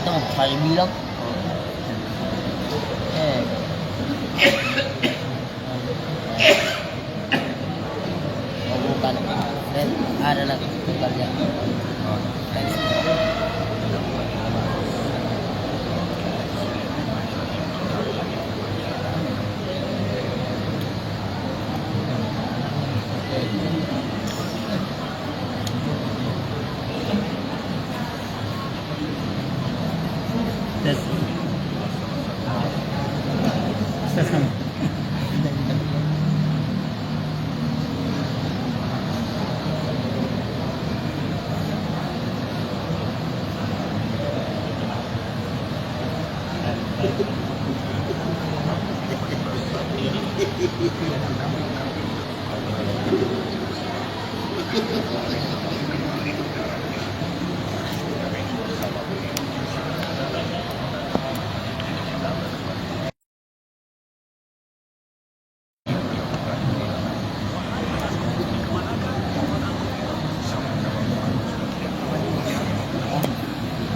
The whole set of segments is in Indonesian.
itu saya bilang oh bukan dan ada lagi pekerja tes kamu.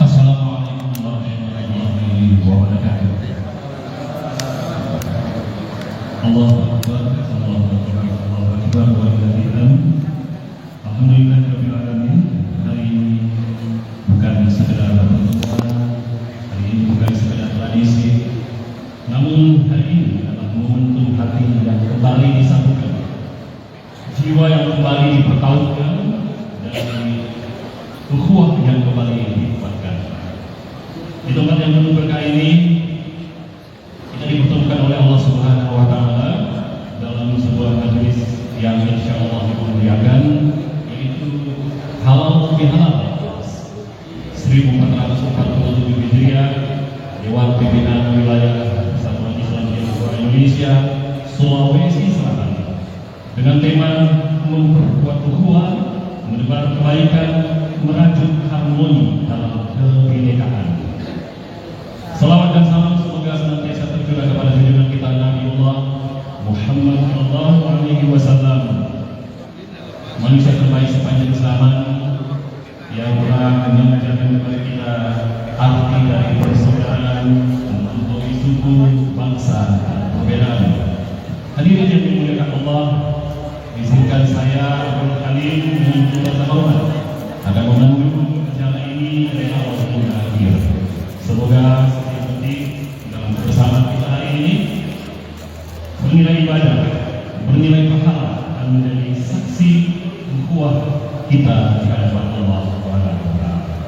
Assalamualaikum warahmatullahi wabarakatuh. Allahu Akbar, Allahu Akbar, Allahu Akbar, alhamdulillahirabbil alamin. Hari ini bukan sekedar pertemuan, hari ini bukan sekedar tradisi, namun hari ini adalah momentum hati yang kembali disatukan, jiwa yang kembali dipertautkan, dan ukhuwah yang kembali dikuatkan. Di tempat yang penuh berkah ini kita dipertemukan oleh Allah Subhanahu wa taala dalam sebuah majelis yang insyaallah dimuliakan, yaitu halal bihalal 1447 Hijriah, Dewan Pimpinan Wilayah Persatuan Islam Diaspora Indonesia Sulawesi Selatan, dengan tema memperkuat ukhuwah, menebar kebaikan, merajut harmoni dalam kebinekaan. Salawat dan salam semoga senantiasa tercurah kepada junjungan kita Nabiullah Muhammad sallallahu alaihi wasallam, manusia terbaik sepanjang zaman, yang telah mengajarkan kepada kita arti dari persaudaraan, melampaui suku, bangsa, dan perbedaan. Hadirin yang dimuliakan Allah, izinkan saya Abdul Halim dengan rasa hormat akan memandu acara ini dari awal hingga akhir. Semoga seperti dalam kebersamaan kita hari ini bernilai ibadah, bernilai pahala, dan menjadi saksi ukhuwah kita di hadapan Allah Subhanahu wa taala.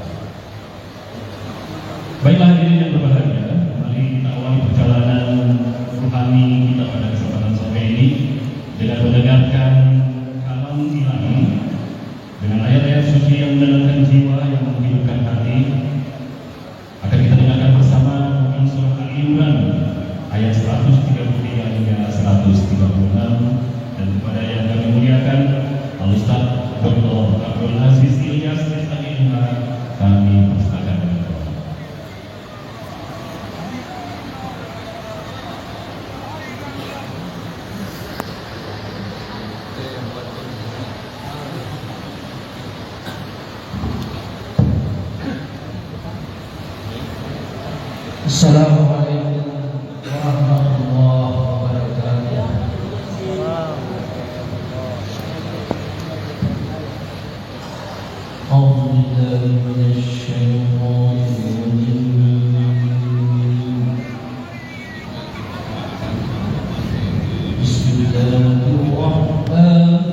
Baiklah hadirin yang berbahagia, mari kita awali perjalanan rohani kita pada kesempatan sore ini dengan mendengarkan kalam ilahi, dengan ayat-ayat suci yang menenangkan jiwa, yang menghidupkan hati. Akan kita dengarkan bersama Quran surah Al-Imran ayat 133 hingga 136, dan kepada yang kami muliakan Al-Ustaz Dr. Abdul Aziz Ilyas Istagina kami persilakan. Assalamualaikum warahmatullahi wabarakatuh. A'udzubillahi minasyaitonir rajim. Bismillahirrahmanirrahim.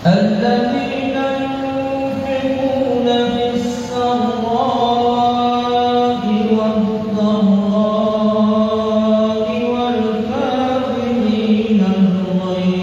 الذين ينفقون في السراء والضراء والكاظمين الغيظ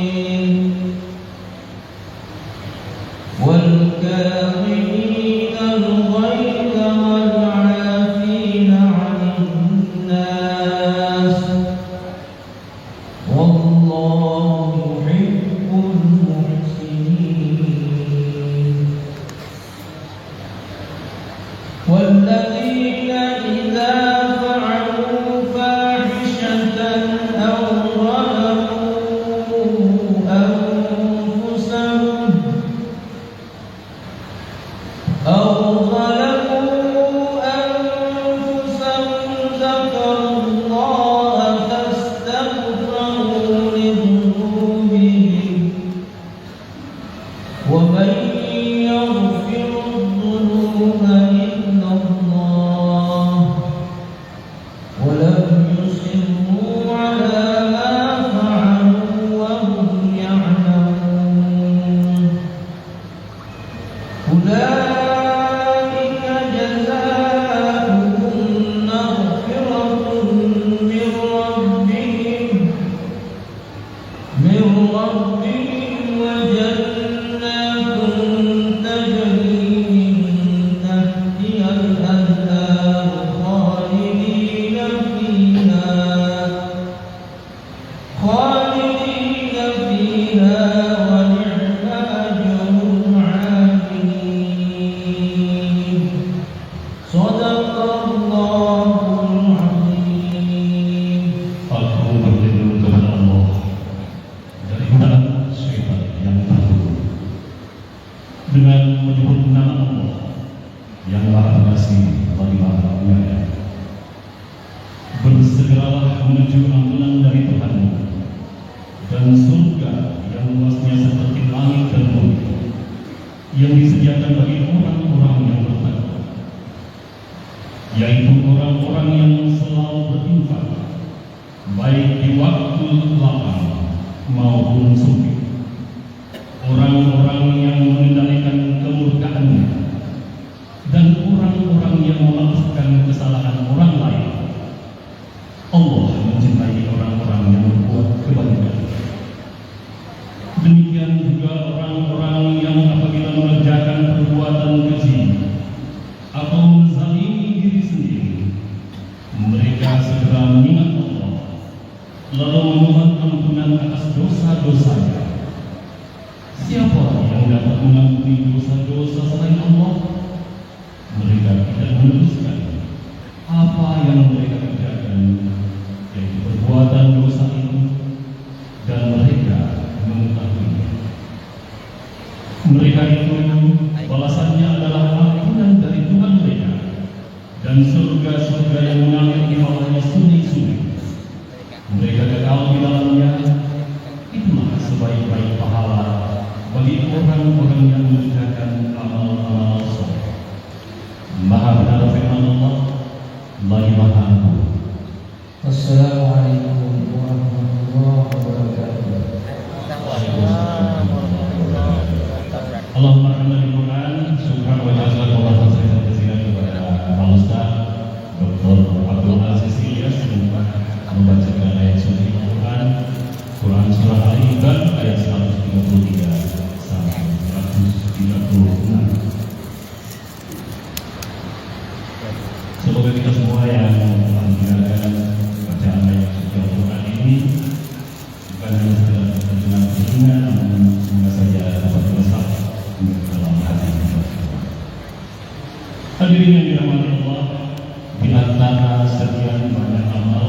خالدين فيها ونعم أجر العاملين صدق الله العظيم. Aku berlindung kepada Allah dari tangan syaitan yang terburuk dengan menyebut nama Allah yang Maha Pengasih lagi Maha Penyayang. Bersegeralah menuju ampunan dari Tuhanmu dan surga yang luasnya seperti langit dan bumi yang disediakan bagi orang-orang yang bertakwa, yaitu orang-orang yang selalu berinfak baik di waktu lapang maupun sempit, orang-orang yang mengendalikan kemurkaannya, dan orang-orang yang memaafkan kesalahan orang lain. Allah mencintai orang-orang yang berbuat kebaikan. Demikian juga orang-orang yang apabila mengerjakan perbuatan keji atau menzalimi diri sendiri, mereka segera mengingat Allah, lalu memohon ampunan atas dosa-dosanya. Siapa yang dapat mengampuni dosa-dosa selain Allah? Mereka tidak meneruskan apa yang mereka kerjakan, yaitu perbuatan dosa itu, dan mereka mengetahuinya. Mereka itu balasannya adalah ampunan dari Tuhan mereka dan surga-surga yang mengalir di bawahnya sungai-sungai. Mereka kekal di dalamnya. Itulah sebaik-baik pahala bagi orang-orang yang mengerjakan amal-amal soleh. Maha benar firman Allah, lagi Maha Agung. Assalamualaikum warahmatullahi wabarakatuh. Allahumma rahmatan Quran, syukran wa jazakallahu khairan kepada Pak Ustaz Dr. Abdul Aziz Ilyas yang membacakan ayat suci Al-Quran, Quran surah Al-Imran ayat 133 sampai 136. Semoga kita semua yang mendengarkan bacaan ayat suci Al-Quran ini bukan hanya sekedar dengan telinga, namun semoga saja dapat meresap di dalam hati kita. Hadirin yang dirahmati Allah, di antara sekian banyak amal,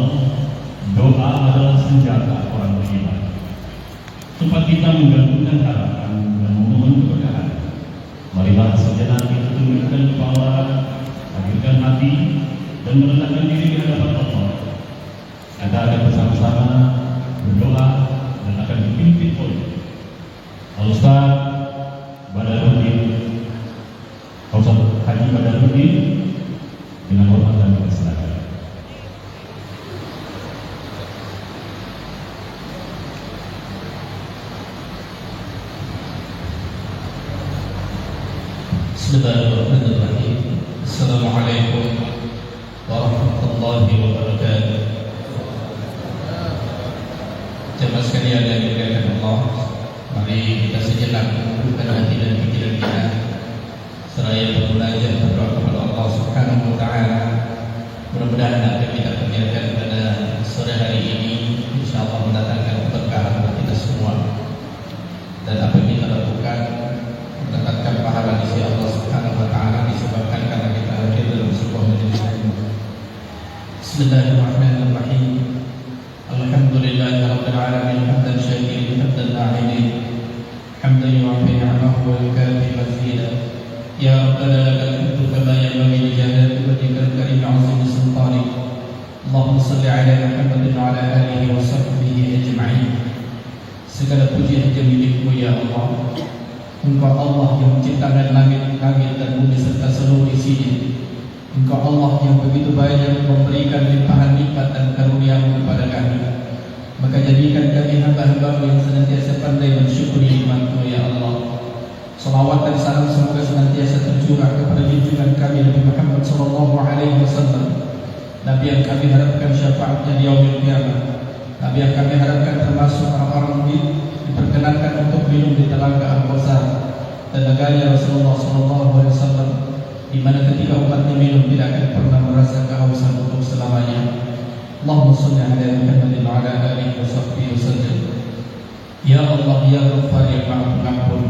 doa adalah senjata orang beriman. Tempat kita menggantungkan harapan dan memohon keberkahan. Marilah sejenak kita tundukkan kepala, hadirkan hati, dan meletakkan diri di hadapan Allah. Kita akan bersama-sama berdoa dan akan dipimpin oleh Al-Ustaz Badarudin, Ustaz Haji Badarudin, dengan hormat dan persilakan. Bismillahirrahmanirrahim. Assalamualaikum warahmatullahi wabarakatuh. Jemaah sekalian yang dimuliakan Allah, mari kita sejenak menundukkan hati dan pikiran kita seraya bermunajat berdoa kepada Allah Subhanahu wa taala. Mudah-mudahan apa yang kita kerjakan pada sore hari ini insyaallah mendatangkan keberkahan bagi kita semua, dan apa yang kita lakukan mendapatkan pahala di sisi Allah Subhanahu wa taala disebabkan karena kita hadir dalam sebuah majelis ilmu. Bismillahirrahmanirrahim. Alhamdulillahirabbil alamin hamdan syakirin hamdan na'imin hamdan yu'affi ni'amahu wa yukafi mazida. Ya Rabbana lakal hamdu kama yanbaghi li jalali wajhikal karim 'azimi sultanik. Allahumma shalli 'ala Muhammadin wa 'ala alihi wa sahbihi ajma'in. Segala puji hanya milik-Mu ya Allah. Engkau Allah yang menciptakan langit-langit dan bumi serta seluruh isinya. Engkau Allah yang begitu banyak memberikan limpahan nikmat dan karunia-Mu kepada kami. Maka jadikan kami hamba-hamba-Mu yang senantiasa pandai mensyukuri nikmat-Mu ya Allah. Salawat dan salam semoga senantiasa tercurah kepada junjungan kami Nabi Muhammad sallallahu alaihi wasallam, Nabi yang kami harapkan syafaatnya di yaumil qiyamah, Nabi yang kami harapkan termasuk orang-orang diperkenankan untuk minum di telaga Al-Kautsar dan negaranya Rasulullah sallallahu alaihi wasallam, di mana ketika umatnya minum tidak akan pernah merasa kehausan untuk selamanya. Allahumma shalli ala Muhammadin wa ala alihi wa sahbihi wasallam. Ya Allah, Ya Ghaffar, yang Maha Pengampun.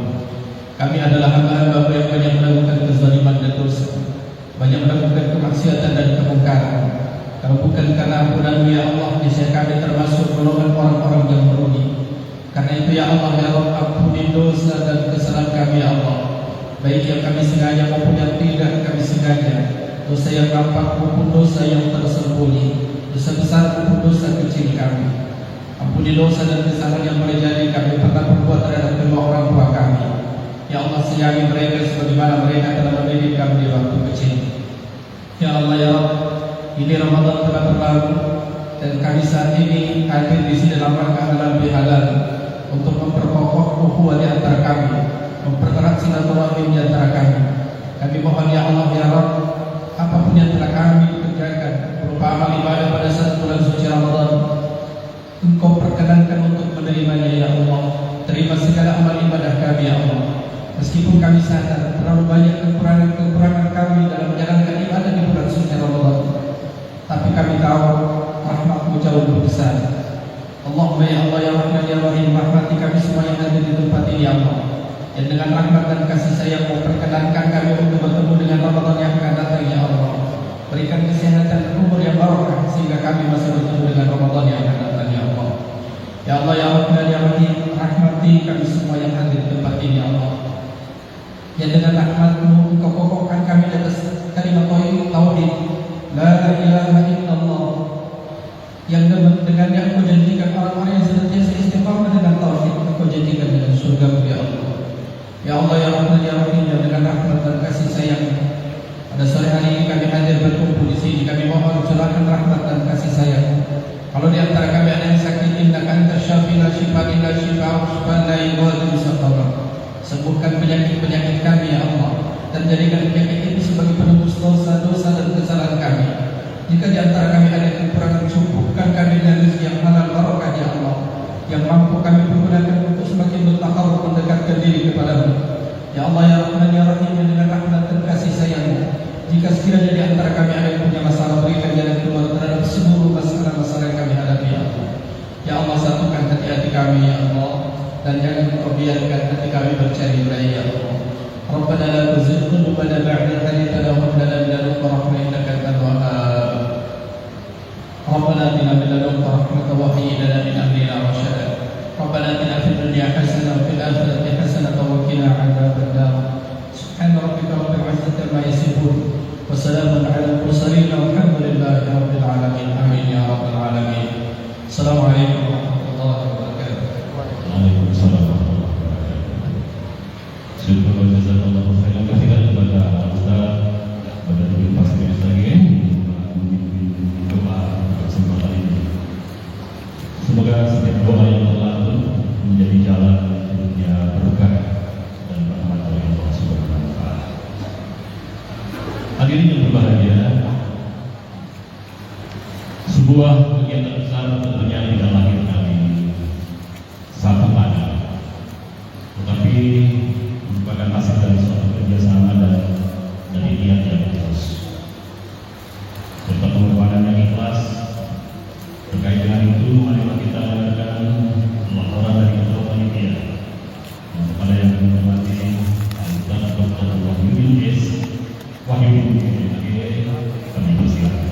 Kami adalah hamba-hamba yang banyak melakukan kezaliman dan dosa, banyak melakukan kemaksiatan dan kemungkaran. Kalau bukan karena ampunan-Mu ya Allah, niscaya kami termasuk golongan orang-orang yang merugi. Karena itu ya Allah, ya Rabb, ampuni dosa dan kesalahan kami ya Allah, baik yang kami sengaja maupun yang tidak kami sengaja, dosa yang nampak maupun dosa yang tersembunyi, dosa besar maupun dosa kecil kami. Ampuni dosa dan kesalahan yang boleh jadi kami pernah berbuat terhadap kedua orang tua kami. Ya Allah, sayangi mereka sebagaimana mereka telah mendidik kami di waktu kecil. Ya Allah, ya Rabb, ini Ramadan telah berlalu dan kami saat ini hadir di sini dalam rangka halal bihalal untuk memperkokoh ukhuwah di antara kami, mempererat silaturahim di antara kami. Kami mohon ya Allah, ya Rabb, apapun yang telah kami kerjakan berupa amal ibadah pada saat bulan suci Ramadan, Engkau perkenankan untuk menerimanya ya Allah. Terima segala amal ibadah kami ya Allah. Meskipun kami sadar terlalu banyak kekurangan kami dalam menjalankan ibadah di bulan suci Ramadan, tapi kami tahu rahmat-Mu jauh lebih besar. Allahumma ya Allah, ya Rahman, ya Rahim, rahmati kami semua yang ada di tempat ini ya Allah. Dan dengan rahmat dan kasih sayang-Mu perkenankan kami untuk bertemu dengan Ramadan yang akan datang ya Allah. Berikan kesehatan dan umur yang barokah sehingga kami masih bertemu dengan Ramadan yang akan datang ya Allah. Ya Allah, ya Rahman, ya Rahim, rahmati kami semua yang hadir di tempat ini ya Allah. Ya dengan rahmat-Mu Engkau kokohkan kami di atas kalimat tauhid la ilaha illallah, yang dengannya Engkau jadikan orang-orang yang senantiasa istiqamah dengan tauhid, Engkau jadikan dengan surga-Mu ya Allah. Ya Allah, ya Rahman, ya Rahim, yang dengan rahmat dan kasih sayang pada sore hari ini kami hadir berkumpul di sini. Kami mohon curahkan rahmat dan kasih sayang. Kalau di antara kami ada yang sakit, innaka anta syafi la shifa illa shifaa la yughadiru saqama. Sembuhkan penyakit-penyakit kami ya Allah, dan jadikan penyakit ini sebagai penembus dosa-dosa dan kesalahan kami. Jika di antara kami ada kekurangan, cukupkan kami dengan rezeki yang halal barokah ya Allah, yang mampu kami pergunakan untuk semakin bertakarrub mendekatkan diri kepada-Mu. Ya Allah, ya Rahman, ya Rahim, yang dengan rahmat dan kasih sayang-Mu, jika sekiranya di antara kami ada yang punya masalah, berikan jalan keluar terhadap seluruh masalah-masalah yang kami hadapi ya Allah. Ya Allah, satukan hati-hati kami ya Allah, dan jangan Engkau biarkan hati kami bercerai-berai ya Allah. Rabbana la tuzigh qulubana ba'da idh hadaytana wa hab lana min ladunka rahmatan innaka antal wahhab. Rabbana atina min ladunka rahmatan wa hayyi lana min amrina rashada. Rabbana atina fid dunya hasanah wa fil akhirati hasanah wa qina adzaban nar. Subhana rabbika rabbil izzati amma yasifun wa salamun 'alal mursalin walhamdulillahi rabbil alamin. Amin ya rabbal alamin. Assalamualaikum warahmatullahi wabarakatuh. Waalaikumsalam warahmatullahi wabarakatuh. Syukur jazakallahu khairan katsiran kepada Ustaz pada Dr. Pasir Sageng doa kesempatan ini. Semoga setiap doa yang terlanjur menjadi jalan hidupnya berkah dan rahmat dari Allah Subhanahu wa taala. Hadirin yang berbahagia, sebuah kegiatan besar tentunya tidak lahir dari satu pada, tetapi merupakan hasil dari suatu kerjasama dan dari niat yang tulus serta pengorbanan yang ikhlas. Terkait dengan itu, marilah kita dengarkan laporan dari ketua panitia dan kepada yang menghormati Ustaz Dr. Wahyudin S. Wahyudin kami persilakan.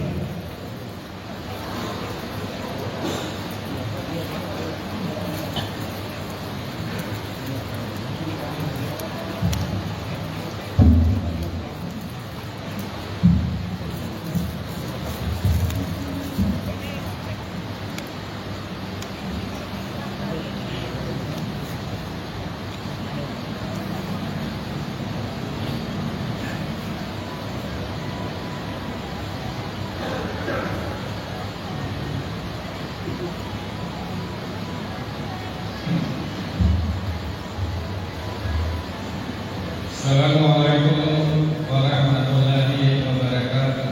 Assalamualaikum warahmatullahi wabarakatuh.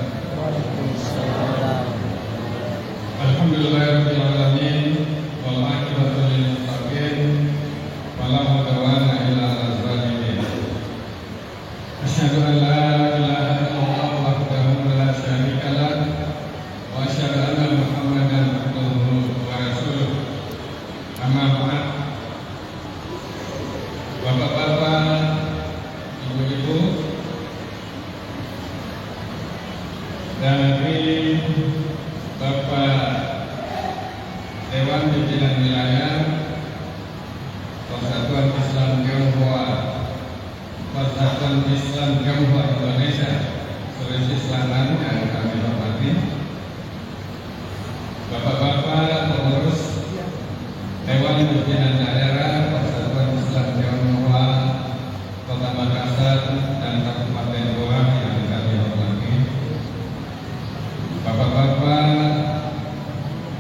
Alhamdulillahirabbil alamin wal aqibatu lil muttaqin wala udwana illa 'alal zalimin. Asyhadu an la ilaha illallah wahdahu la syarika lah wa asyhadu anna Muhammadan abduhu wa rasuluh. Amma ba'd. Bapak-bapak, ibu-ibu, dari Bapak Dewan Pimpinan Wilayah Persatuan Islam Tionghoa, Persatuan Islam Tionghoa Indonesia Sulawesi Selatan yang kami hormati, bapak-bapak pengurus Dewan Pimpinan Daerah Persatuan Islam Tionghoa Kota Makassar dan Kabupaten Goa yang kami hormati, bapak-bapak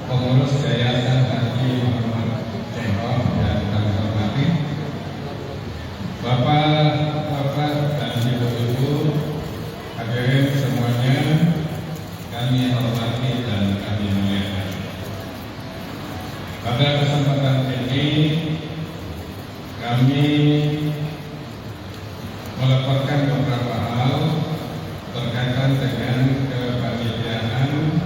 pengurus Yayasan Haji Muhammad Cengho yang kami hormati, bapak-bapak dan ibu-ibu hadirin semuanya, kami hormati dan kami muliakan. Pada kesempatan ini kami melaporkan beberapa hal berkaitan dengan kepanitiaan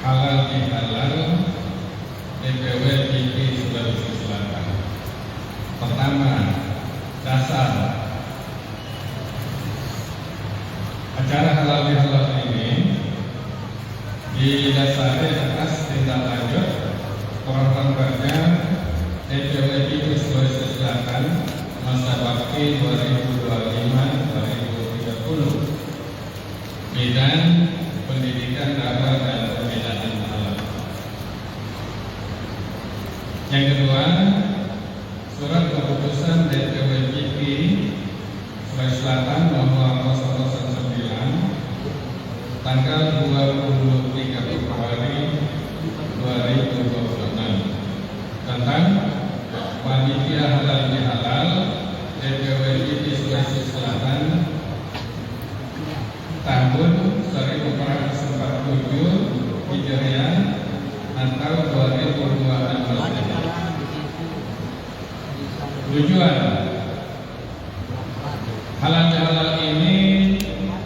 halal bihalal DPW TV Sulawesi Selatan. Pertama, dasar acara halal bihalal ini didasari atas tindak lanjut program kerja DPW TV Sulawesi Selatan masa bakti 2025-2030 bidang pendidikan dakwah dan pembinaan halal. Yang kedua, surat keputusan DPW TV Sulawesi Selatan nomor 009 tanggal 23 Februari 2026 tentang panitia halal bihalal DPW TV Sulawesi Selatan tahun 1447 Hijriah atau 2026. Tujuan halal bihalal ini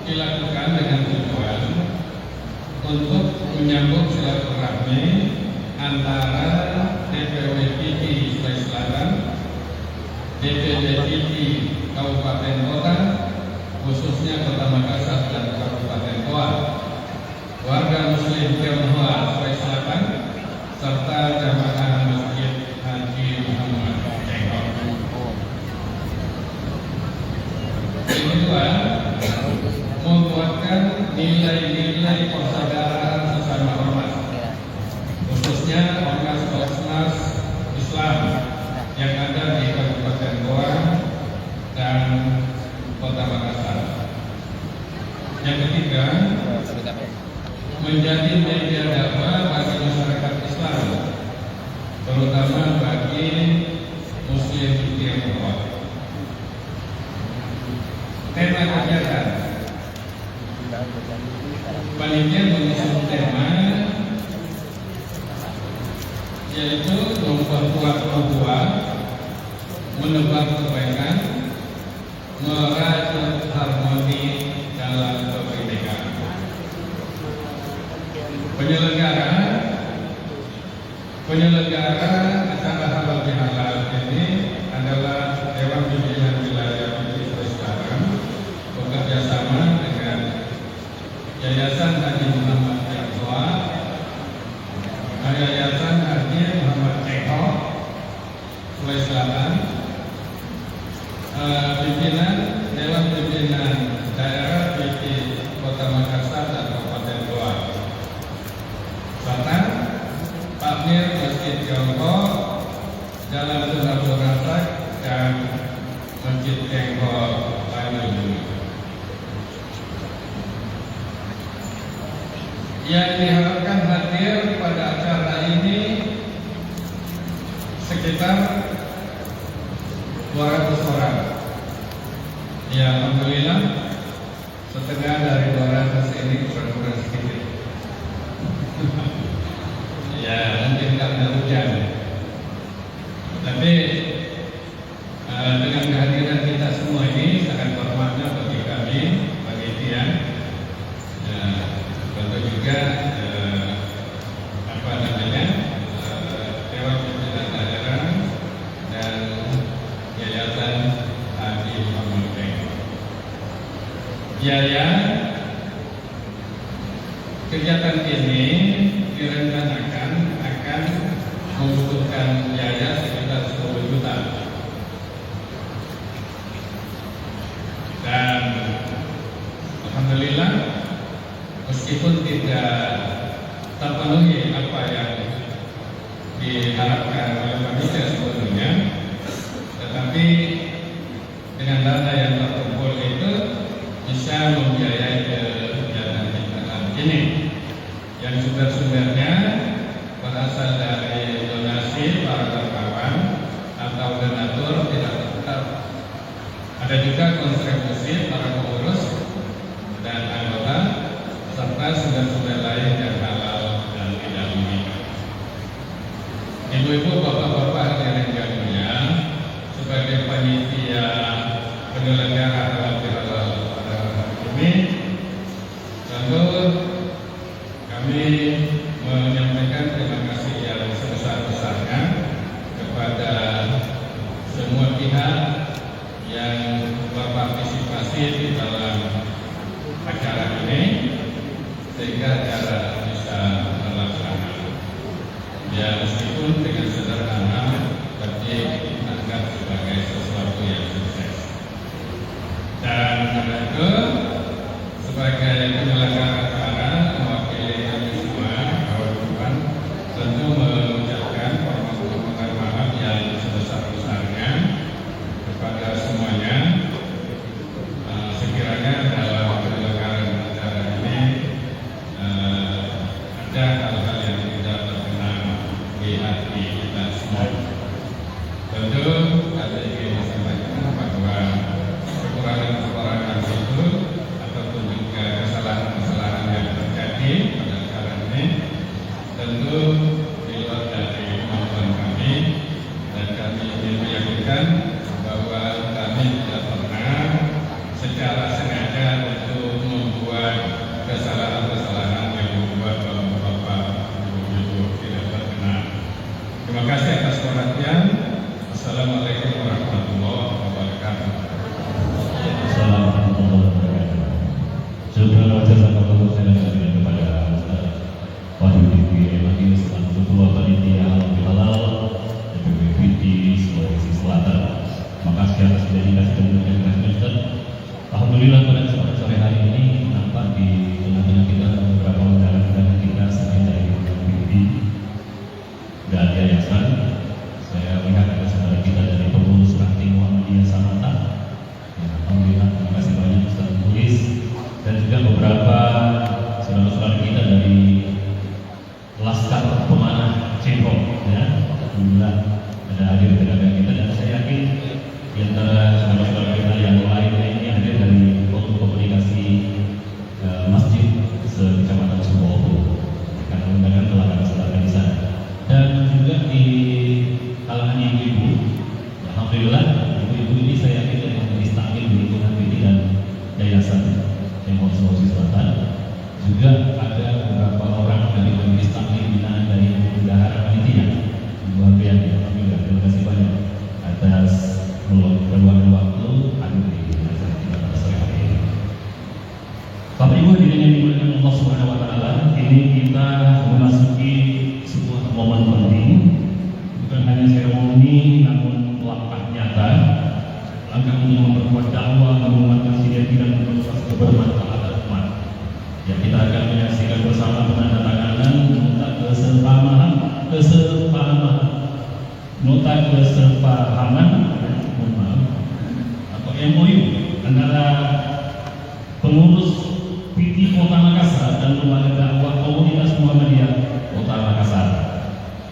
dilakukan dengan tujuan untuk menyambung silaturahmi antara DPW TV Sulawesi Selatan, DPD TV Kabupaten Kota, khususnya Kota Makassar dan Kabupaten Goa, warga Muslim Tionghoa Sulawesi Selatan, serta jamaah Masjid Haji Muhammad Cengho. Yang kedua, menguatkan nilai-nilai persaudaraan sesama ormas, khususnya ormas-ormas Islam yang ada di Kabupaten Goa dan Kota Makassar. Yang ketiga, menjadi media dakwah bagi masyarakat Islam, terutama bagi Muslim Tionghoa. Tema kegiatan panitia mengusung tema yaitu memperkuat ukhuwah, menebar kebaikan, merajut harmoni dalam kebinekaan. Penyelenggara acara halal bihalal ini adalah Dewan Pimpinan Wilayah Sulawesi Selatan bekerja sama dengan Yayasan Haji Muhammad Cengho, Yayasan Haji Muhammad Cengho Sulawesi Selatan, pimpinan Dewan Pimpinan Daerah PT Kota Makassar dan Kabupaten Goa, serta Takmir Masjid Cengho, Jalan Sunabur Rasak dan Masjid Cengho Banyuwangi. Yang diharapkan hadir pada acara ini sekitar 200 orang. Ya, alhamdulillah setengah dari 200 ini kurang sedikit. Ya, mungkin karena hujan. Tapi dengan kehadiran kita semua ini sangat bermakna bagi kami, bagi Tian. Tentu juga Dewan Pimpinan Daerah biaya kegiatan ini direncanakan akan membutuhkan biaya sekitar 10 juta. Dan alhamdulillah meskipun tidak terpenuhi apa yang diharapkan oleh panitia sebelumnya, tetapi dengan dana yang terkumpul itu bisa membiayai kegiatan ini yang sumber-sumbernya berasal dari donasi para dermawan atau donatur tidak tetap. Ada juga kontribusi para pengurus dan anggota serta sumber-sumber lain yang halal dan tidak mengikat. Ibu-ibu, bapak-bapak hadirin yang mulia, sebagai panitia penyelenggara halal bihalal ini, tentu kami menyampaikan terima kasih yang sebesar-besarnya kepada semua pihak yang berpartisipasi di dalam acara ini sehingga acara bisa terlaksana. Ya, meskipun dengan sederhana, tapi dianggap sebagai sesuatu yang sukses. Dan karena itu, sebagai penyelenggara acara mewakili kami semua, kawan-kawan, tentu mengucapkan permohonan maaf yang sebesar-besarnya kepada semuanya. Sekiranya dalam penyelenggaraan acara ini ada hal-hal yang tidak berkenan di hati kita semua. Tentu ada ingin disampaikan bahwa kekurangan-kekurangan itu ataupun juga kesalahan-kesalahan yang terjadi pada acara ini tentu di luar dari kemampuan kami, dan kami ingin meyakinkan bahwa kami tidak pernah secara sengaja untuk membuat kesalahan-kesalahan yang membuat bapak-bapak, ibu-ibu tidak berkenan. Terima kasih atas perhatian. Assalamualaikum warahmatullahi wabarakatuh. Assalamualaikum warahmatullahi wabarakatuh. Saudara wajah Allah saya sampaikan kepada Ustaz Wahyudi Emadi selaku Ketua Panitia Halal Bihalal BPPT Sulawesi Selatan. Terima kasih atas dedikasi dan kegiatan Ustaz. Alhamdulillah pada kesempatan sore hari ini nampak di tengah-tengah kita beberapa undangan kita selain dari BPPT dan yayasan. Saya melihat ada saudara kita dari pengurus ranting Muhammadiyah Samata. Alhamdulillah, terima kasih banyak Ustaz Tulis, dan juga beberapa saudara-saudara kita dari Laskar Pemanah Cempong, ya. Alhamdulillah ada hadir di tengah kita, dan saya yakin di antara saudara-saudara kita yang lain ini hadir dari Forum Komunikasi Masjid se-Kecamatan Subowo, karena undangan telah kami sebarkan di sana, dan juga di kalangan ibu-ibu. Alhamdulillah, ibu-ibu ini saya yakin dari majelis taklim di lingkungan PD dan yayasan Cempong Sulawesi Selatan. Juga ada beberapa orang dari majelis taklim binaan dari bendahara panitia. Ibu Abian, alhamdulillah, terima kasih banyak atas meluangkan waktu hadir di yayasan kita pada sore hari ini. Bapak Ibu hadirin yang dimuliakan Allah Subhanahu wa taala, ini kita memasuki sebuah momen penting. Bukan hanya seremoni, namun langkah nyata, langkah untuk memperkuat dakwah, menguatkan sinergi dan memperluas kebermanfaatan umat. Ya, kita akan menyaksikan bersama penandatanganan nota kesepahaman atau MOU antara pengurus PT Kota Makassar dan lembaga dakwah komunitas Muhammadiyah Kota Makassar.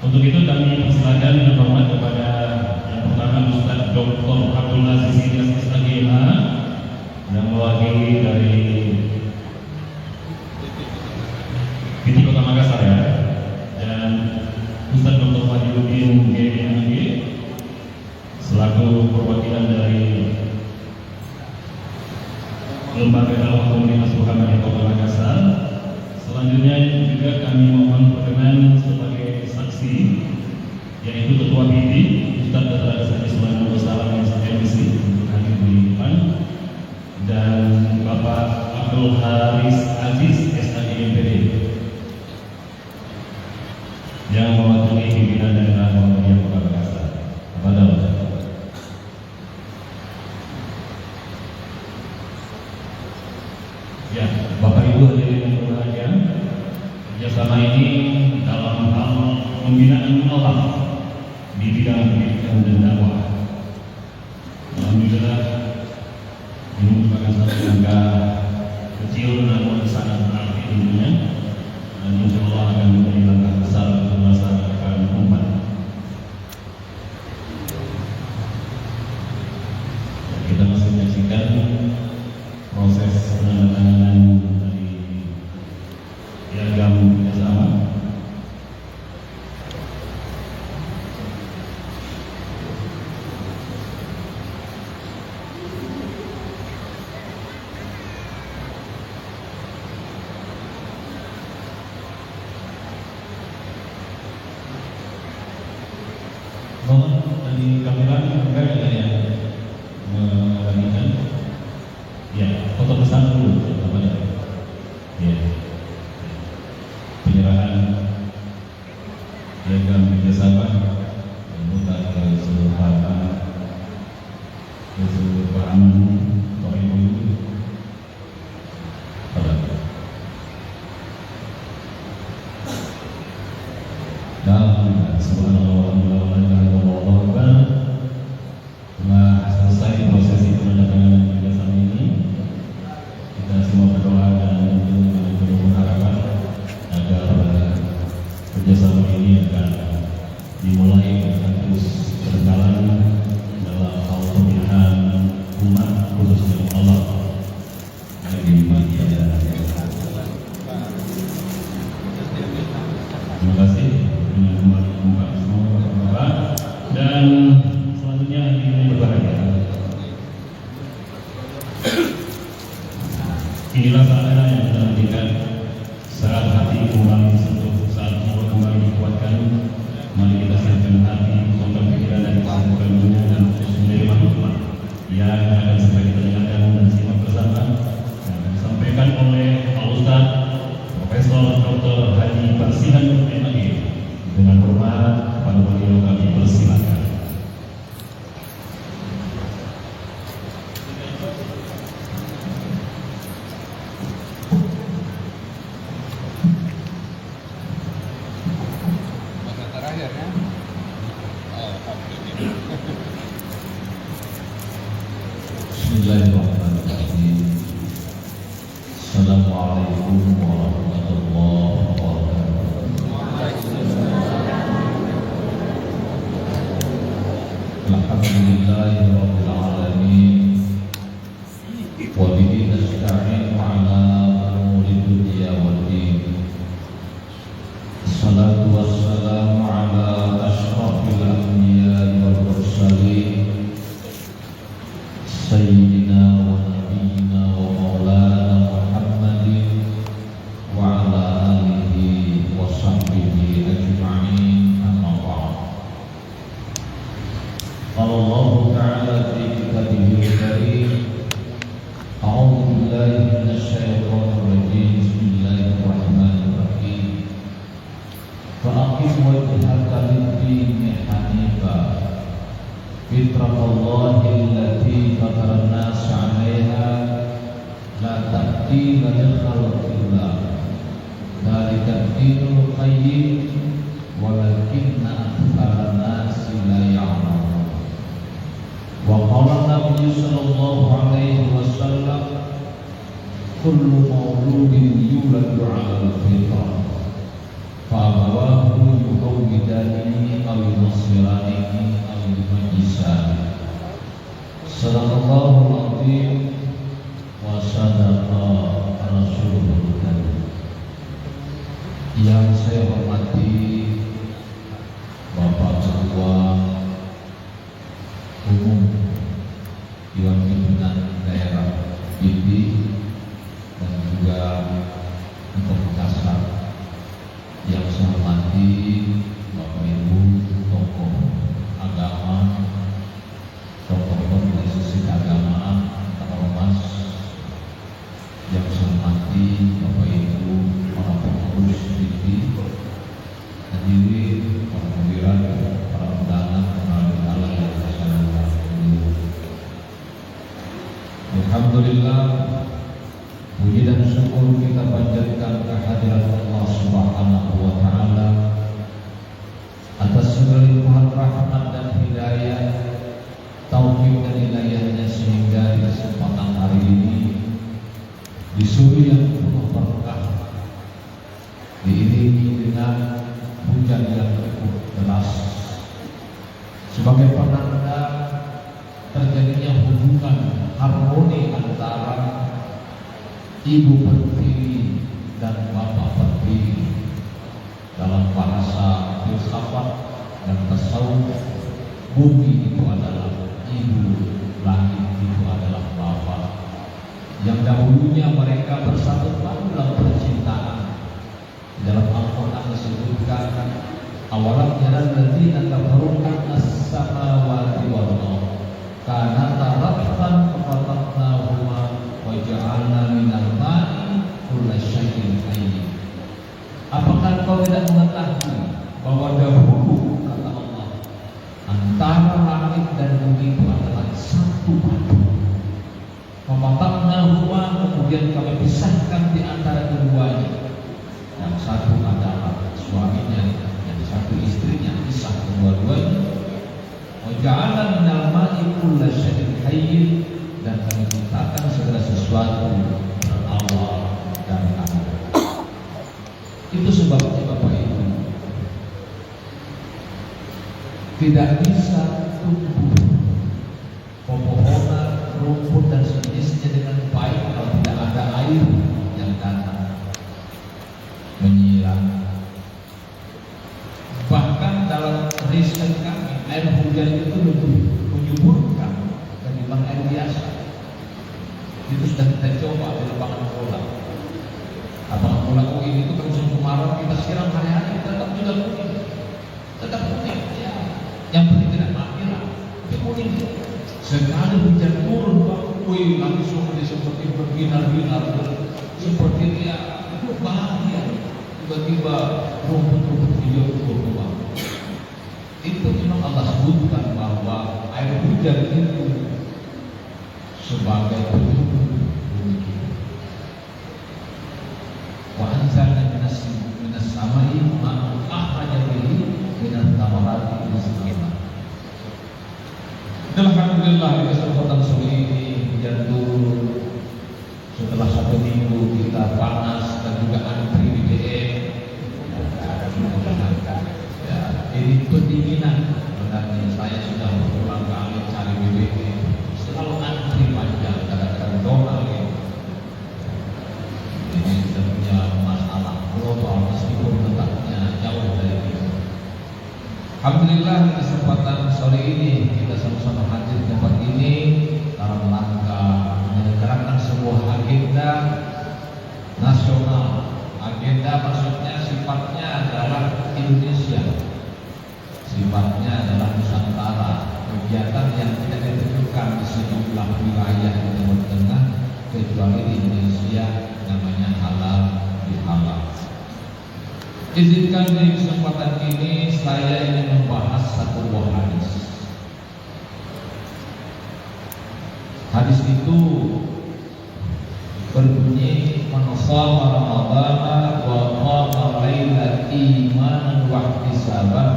Untuk itu kami persilakan dengan hormat kepada yang pertama Ustaz Dr. Abdul Aziz Ilyas SAGH yang mewakili dari PT Kota Makassar, ya, dan Ustaz Dr. Wahyudin GMG selaku perwakilan dari lembaga dakwah komunitas Muhammadiyah Kota Makassar. Selanjutnya juga kami mohon perkenan sebagai saksi, yaitu Ketua PD Ustaz Dr. Hasan Ismail Wasallam yang saya misi untuk hadir di depan, dan Bapak Haris Aziz SHG MPD yang mewakili pimpinan daerah Muhammadiyah Kota Makassar. Kepada ya, Bapak Ibu hadirin yang berbahagia, kerjasama ini dalam hal pembinaan mualaf di bidang pendidikan dan dakwah. Alhamdulillah, ini merupakan satu angka kecil namun sangat berarti tentunya, dan insya Allah akan menjadi langkah besar untuk masyarakat umat. Kita masih menyaksikan proses penandatanganan dari piagam kerjasama. Mohon dari kamera ada yang mengajukan, ya, foto pesan dulu kepada, ya, penyerahan piagam kerjasama anggota keseluruhan Bapak Ibu pada dan subhanallah walhamdulillah. Telah selesai prosesi penandatanganan kerjasama ini. Kita semua berdoa dan tentu berharap agar kerjasama ini akan dimulai akan terus berjalan dalam hal pembinaan umat khususnya Allah. Terima kasih dengan umat semua dan selanjutnya ini berbahagia. Inilah saatnya yang kita nantikan, saat hati kembali sentuh, saat jiwa kembali dikuatkan. Mari kita siapkan hati, kosongkan pikiran dan kesibukan dunia dan menerima hikmah yang akan sampai kita dengarkan dan simak bersama yang akan disampaikan oleh Pak Ustaz Profesor Dr. Haji Persihan MAG. Dengan hormat kepada beliau kami persilakan. Masa terakhir ya. Bismillahirrahmanirrahim. Assalamualaikum warahmatullahi wabarakatuh. Alhamdulillahirabbil alamin. Wa bihi nasta'inu ala umuri dunya waddin. Assalatu wassalamu ala asyrafil anbiya'i wal mursalin. Sayyidina wa nabiyyina wa maulana Muhammadin wa ala alihi wa sahbihi ajma'in, amma ba'd. Qala Allah ta'ala fi kitabihil karim, a'udzu billahi minasy syaithanir rajim, bismillahirrahmanirrahim. Fa'aqim wajhaka lid-dini hanifa fitratallahi allati fatara an-nas 'alaiha la tabdila li khalqillah dzalika ad-dinul qayyim walakinna aktsaran nas la ya'lamun. Wa qala Nabi sallallahu alaihi wasallam, kullu mauludin yuladu 'ala al-fitrah fa abawahu yuhawwidanihi aw yunasiranihi aw yumajjisanihi. Sadaqallahul azim wa sadaqa rasulul karim. Yang saya hormati Bapak Ketua Umum Dewan Pimpinan Daerah BIPI dan juga untuk Makassar. Yang saya hormati Bapak Ibu tokoh agama, tokoh organisasi keagamaan, ormas. Yang saya hormati hujan yang cukup deras sebagai penanda terjadinya hubungan harmoni antara ibu pertiwi dan bapak pertiwi. Dalam bahasa filsafat dan tasawuf, bumi itu adalah ibu, langit itu adalah bapak. Yang dahulunya mereka bersatu dalam percintaan. Dalam Al-Quran disebutkan, awalam yaral ladzina kafaru anna as-samawati wal ardh kanata ratqan fafataqnahuma wa ja'alna minal ma'i kulla syai'in hayy. Apakah kau tidak mengetahui bahwa dahulu, kata Allah, antara langit dan bumi itu adalah satu batu. Fafataqnahuma, kemudian kami pisahkan di antara keduanya. Yang satu adalah suaminya, yang satu istrinya, pisah kedua-duanya. Wa ja'alna minal ma'i kulla syai'in hayy, dan kami ciptakan segala sesuatu berawal dari air. Itu sebabnya Bapak Ibu, tidak bisa tumbuh pepohonan, rumput dan sejenisnya dengan baik kalau tidak ada air yang datang menyiram. Bahkan dalam riset kami, air hujan itu lebih menyuburkan ketimbang air biasa. Itu sudah kita coba di lapangan bola. Lapangan bola ini itu kalau musim kemarau kita siram hari-hari tetap juga kuning, tetap kuning. Ya, yang penting tidak mati lah, itu kuning. Sekali hujan turun, langsung seperti berbinar-binar, seperti dia itu bahagia. Tiba-tiba rumput-rumput hijau berubah. Itu memang Allah sebutkan bahwa air hujan itu sebagai penyumbur bumi. Wa anzalna minas samai ma'an akhraja bihi minat thamarati rizqan. Alhamdulillah, di kesempatan sore ini hujan turun. Setelah 1 minggu kita panas dan juga antri di BBM, ya, ini pendinginan. Sebenarnya saya sudah berulang kali cari BBM, selalu antri panjang, kadang-kadang donal ya. Ini kita punya masalah global meskipun letaknya jauh dari kita. Alhamdulillah, di kesempatan sore ini kita sama-sama hadir di tempat ini dalam rangka menyelenggarakan sebuah agenda nasional. Agenda maksudnya sifatnya adalah Indonesia, sifatnya adalah Nusantara, kegiatan yang tidak ditentukan di sejumlah wilayah di Timur Tengah kecuali di Indonesia, namanya halal bihalal. Izinkan di kesempatan ini saya ingin membahas satu buah hadis. Hadis itu berbunyi, man shoma ramadhana wa qama laila imanan wa ihtisaban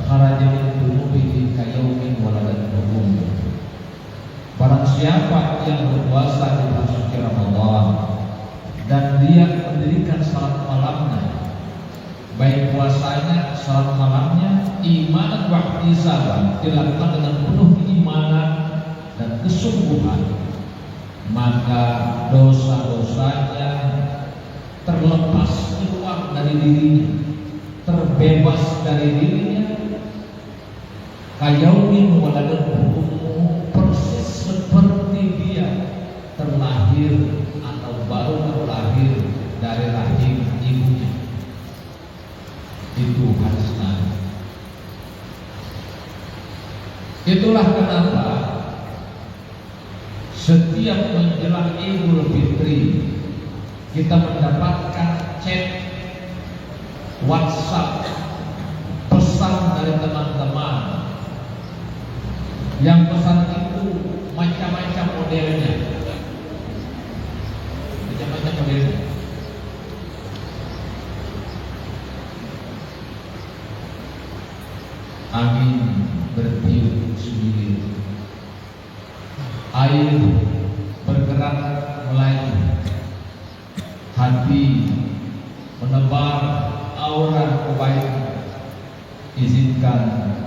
kharaja min dhunubihi ka yaumin waladat ummuh. Barang siapa yang berpuasa di bulan suci Ramadan dan dia mendirikan salat malamnya, baik puasanya, salat malamnya, imanan wa ihtisaban, dilakukan dengan penuh keimanan dan kesungguhan, maka dosa-dosanya terlepas keluar dari dirinya, terbebas dari dirinya. Kayaumin waladatuhu, persis seperti dia terlahir atau baru terlahir dari rahim ibunya. Itu hadis Nabi. Itulah kenapa setiap menjelang Idul Fitri kita mendapatkan chat WhatsApp, pesan dari teman-teman yang pesan itu macam-macam modelnya, angin bertiup sendiri, air bergerak melaju, hati menebar aura kebaikan, izinkan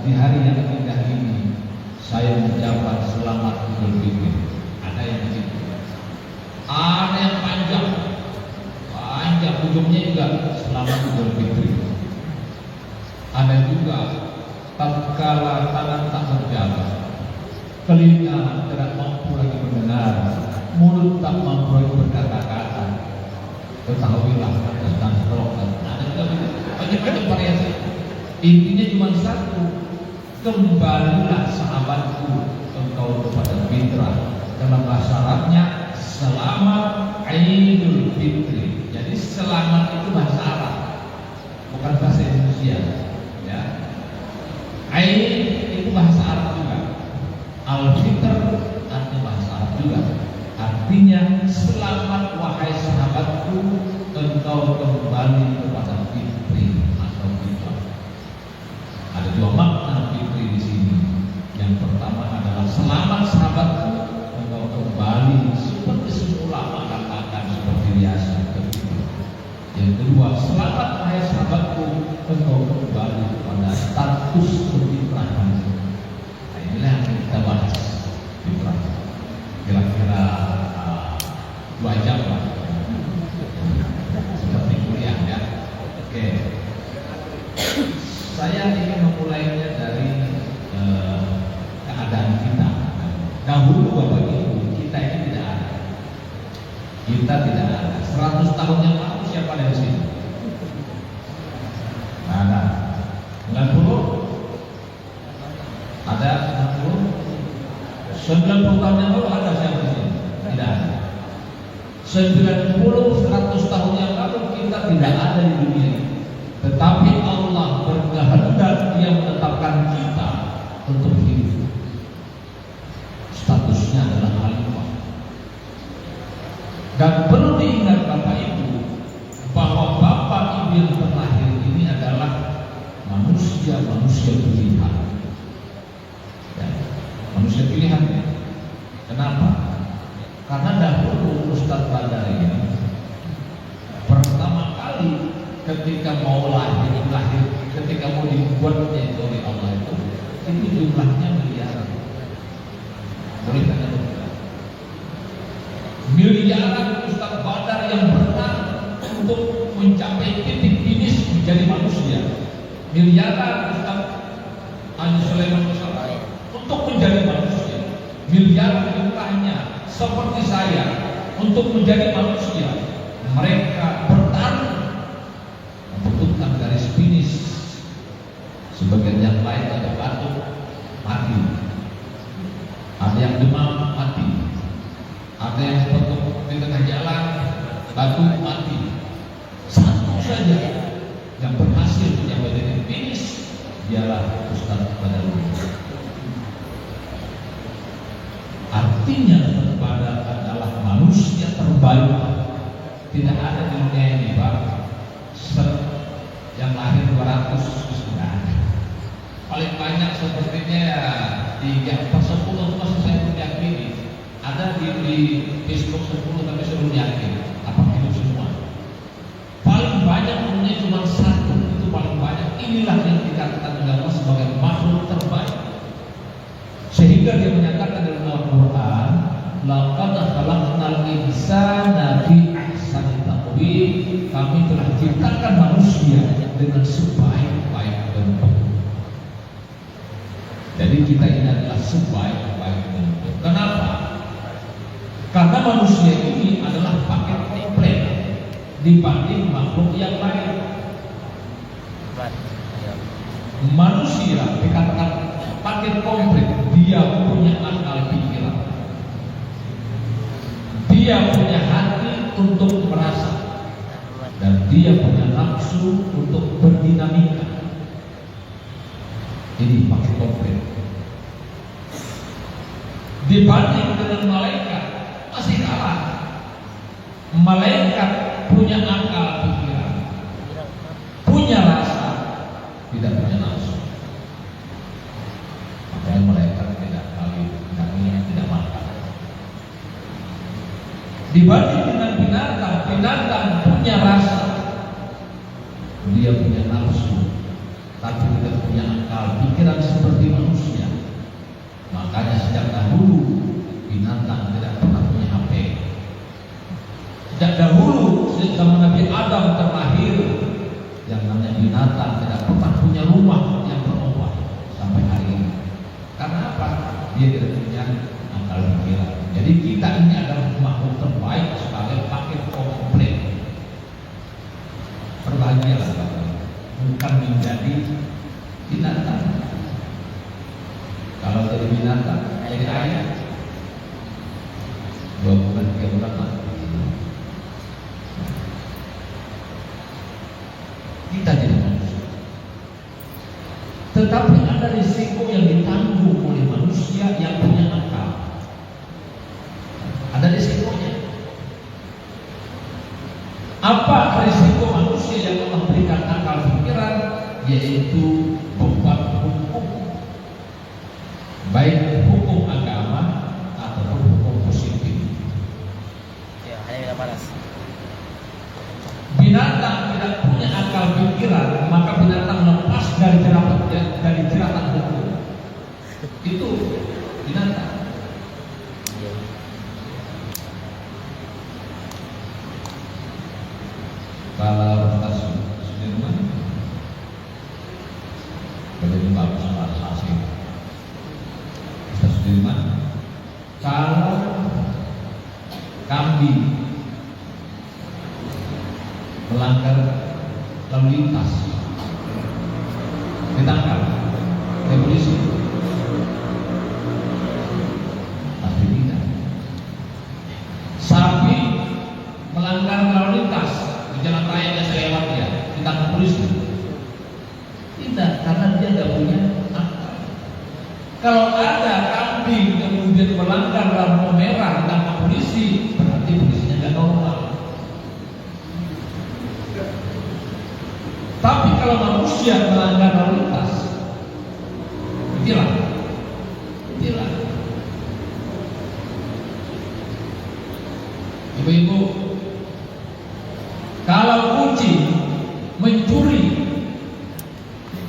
di hari yang indah ini saya mengucapkan selamat Idul Fitri. Ada yang begitu, ada yang panjang ujungnya juga selamat Idul Fitri. Ada juga tatkala tangan tak berjalan, telinga tidak mampu lagi mendengar, mulut tak mampu lagi berkata-kata, ketahuilah tentang rohkan. Ada juga macam-macam variasi. Intinya cuma satu, kembalilah sahabatku engkau kepada fitrah. Dalam bahasa Arabnya selamat Idul Fitri. Jadi selamat itu bahasa Arab, bukan bahasa Indonesia. Ya, Aid itu bahasa Arab juga. Al-Fitr artinya bahasa Arab juga. Artinya selamat wahai sahabatku engkau kembali kepada fitri atau fitrah. Ada dua makna fitri di sini. Yang pertama adalah selamat sahabatku engkau kembali seperti semula mengatakan seperti biasa. Yang kedua, selamat wahai sahabatku engkau kembali kepada status kefitrahan. Nah, inilah yang kita bahas fitrah. Kira-kira 2 jam lah, seperti kuliah ya. Oke, saya ingin memulainya dari keadaan kita. Dahulu Bapak Ibu, kita ini tidak ada. Kita tidak ada. 100 tahun yang lalu siapa ada di sini? Nah, ada. 90? Ada 90? 90 tahun yang lalu ada siapa di sini? Tidak ada. 90, 100 tahun yang lalu kita tidak ada di dunia ini. Tetapi Allah berkehendak Dia menetapkan kita untuk hidup. Statusnya adalah khalifah. Dan perlu diingat Bapak Ibu bahwa Bapak Ibu yang terlahir ini adalah manusia pilihan. Ya, manusia pilihan. Kenapa? Karena dahulu Ustadz Badar ini pertama kali ketika mau lahir, ketika mau dibuatnya oleh Allah itu jumlahnya miliaran. Boleh tanya dong? Miliaran Ustadz Badar yang berenang untuk mencapai titik finish menjadi manusia. Miliaran Ustadz Haji Sulaiman Nusantara untuk menjadi manusia. Miliaran jumlahnya seperti saya untuk menjadi manusia. Mereka bertarung membutuhkan garis finish. Sebagian yang lain ada batuk, mati. Ada yang demam, mati. Ada yang batuk di tengah jalan, batuk, mati. Satu saja yang berhasil mencapai titik finish, dialah Ustadz Badarudin. Artinya Badar adalah manusia terbaik. Tidak ada di dunia ini Pak yang lahir 200 sudah ada. Paling banyak sepertinya 3 per 10 masih saya belum yakin. Ada di Facebook 10 tapi saya belum yakin apakah itu semua. Paling banyak umumnya cuma 1, itu paling banyak. Inilah yang dikatakan ulama sebagai makhluk terbaik. Sehingga dia menyatakan dalam Al-Quran, laqad khalaqnal insana fi ahsani taqwim. Kami telah ciptakan manusia dengan sebaik-baik bentuk. Jadi kita ini adalah sebaik-baik bentuk. Kenapa? Karena manusia ini adalah paket komplit dibanding makhluk yang lain. Manusia dikatakan paket komplit. Dia punya akal pikiran, dia punya hati untuk merasa, dan dia punya nafsu untuk berdinamika. Ini paket komplit. Dibanding dengan malaikat masih kalah. Malaikat punya akal pikiran, punya rasa, tidak punya nafsu. Makanya malaikat tidak kawin, tidak makan. Dibanding dengan binatang punya rasa, dia punya nafsu, tapi tidak punya akal pikiran seperti manusia. Makanya sejak dahulu binatang tidak pernah punya HP. Sejak dahulu, sejak zaman Nabi Adam terlahir, yang namanya binatang tidak pernah punya rumah yang berubah sampai hari ini. Karena apa? Dia tidak punya akal pikiran. Jadi kita ini adalah makhluk terbaik sebagai paket komplit. Berbahagialah Bapak, bukan menjadi binatang. Kalau jadi binatang, jadi ayam 2 bulan 3 bulan mati. Kita jadi manusia. Tetapi ada risiko yang ditanggung oleh manusia yang punya akal. Ada risikonya. Apa risiko manusia yang memberikan akal pikiran? Yaitu beban hukum, baik hukum agama ataupun hukum positif. Ya, hanya panas. Binatang tidak punya akal pikiran, maka binatang lepas dari jeratan hukum. Itu binatang. Kalau Ustaz Sudirman, lebih bagus bahasa asing. Ustaz Sudirman, kalau kambing melanggar lalu lintas ditangkap oleh polisi, pasti tidak. Sapi melanggar lalu lintas di jalan raya yang saya lewati ya, ditangkap polisi, tidak, karena dia tidak punya akal. Kalau ada kambing kemudian melanggar lampu merah ditangkap polisi, berarti polisinya tidak normal. Tapi kalau manusia melanggar lalu lintas, ditilang. Ibu-ibu, kalau kucing mencuri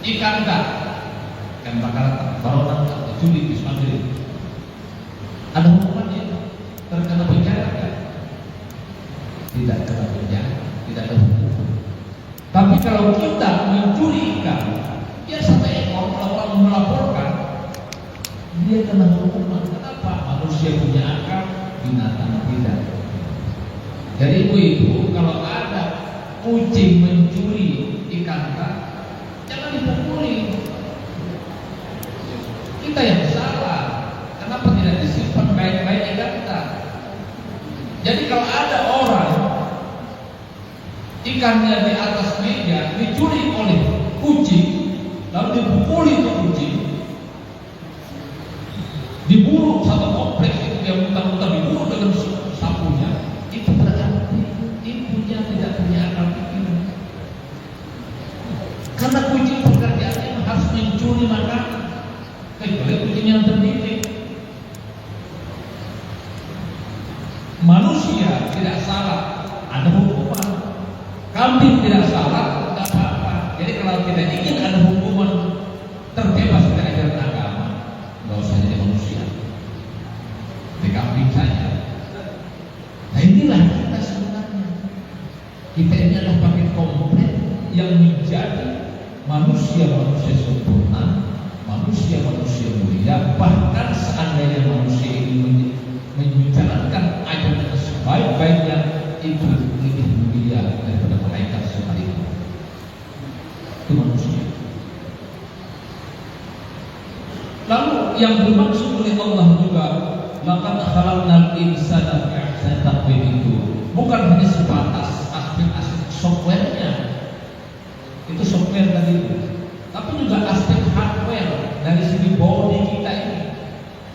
ikan bakar baru tangkap curi di Maghrib, ada hukumannya, terkena penjara kan? Tidak kena penjara, tidak ada hukuman. Tapi kalau kita mencuri ikan, ya satu ekor, kalau orang melaporkan, dia kena hukuman. Kenapa? Manusia punya akal, binatang tidak. Jadi ibu-ibu, kalau ada kucing mencuri ikan, jangan dipukuli. Kita yang salah. Kenapa tidak disimpan baik-baik ikan? Jadi kalau ada orang ikannya di atas meja dicuri oleh kucing, lalu dipukuli itu kucing, diburu satu kompleks itu, dia muter-muter diburu dengan sapunya, itu berarti ibunya tidak punya akal pikiran. Karena kucing pekerjaannya harus mencuri makanan, kecuali kucing yang terdidik. Manusia tidak salah, ada hukuman. Kambing tidak salah, tidak apa-apa. Jadi kalau tidak ingin ada hukuman terbebas dari ajaran agama, nggak usah jadi manusia, di kambing saja. Nah inilah kita sebenarnya. Kita ini adalah paket komplit yang menjadi manusia-manusia sempurna, manusia-manusia mulia. Bahkan seandainya manusia ini menjalankan ajaran sebaik-baiknya, itu lebih mulia daripada malaikat sekalipun. Itu manusia. Lalu yang dimaksud oleh Allah juga, laqad khalaqnal insana fi ahsani taqwim, itu bukan hanya sebatas aspek-aspek softwarenya, itu software tadi, tapi juga aspek hardware dari segi body kita ini.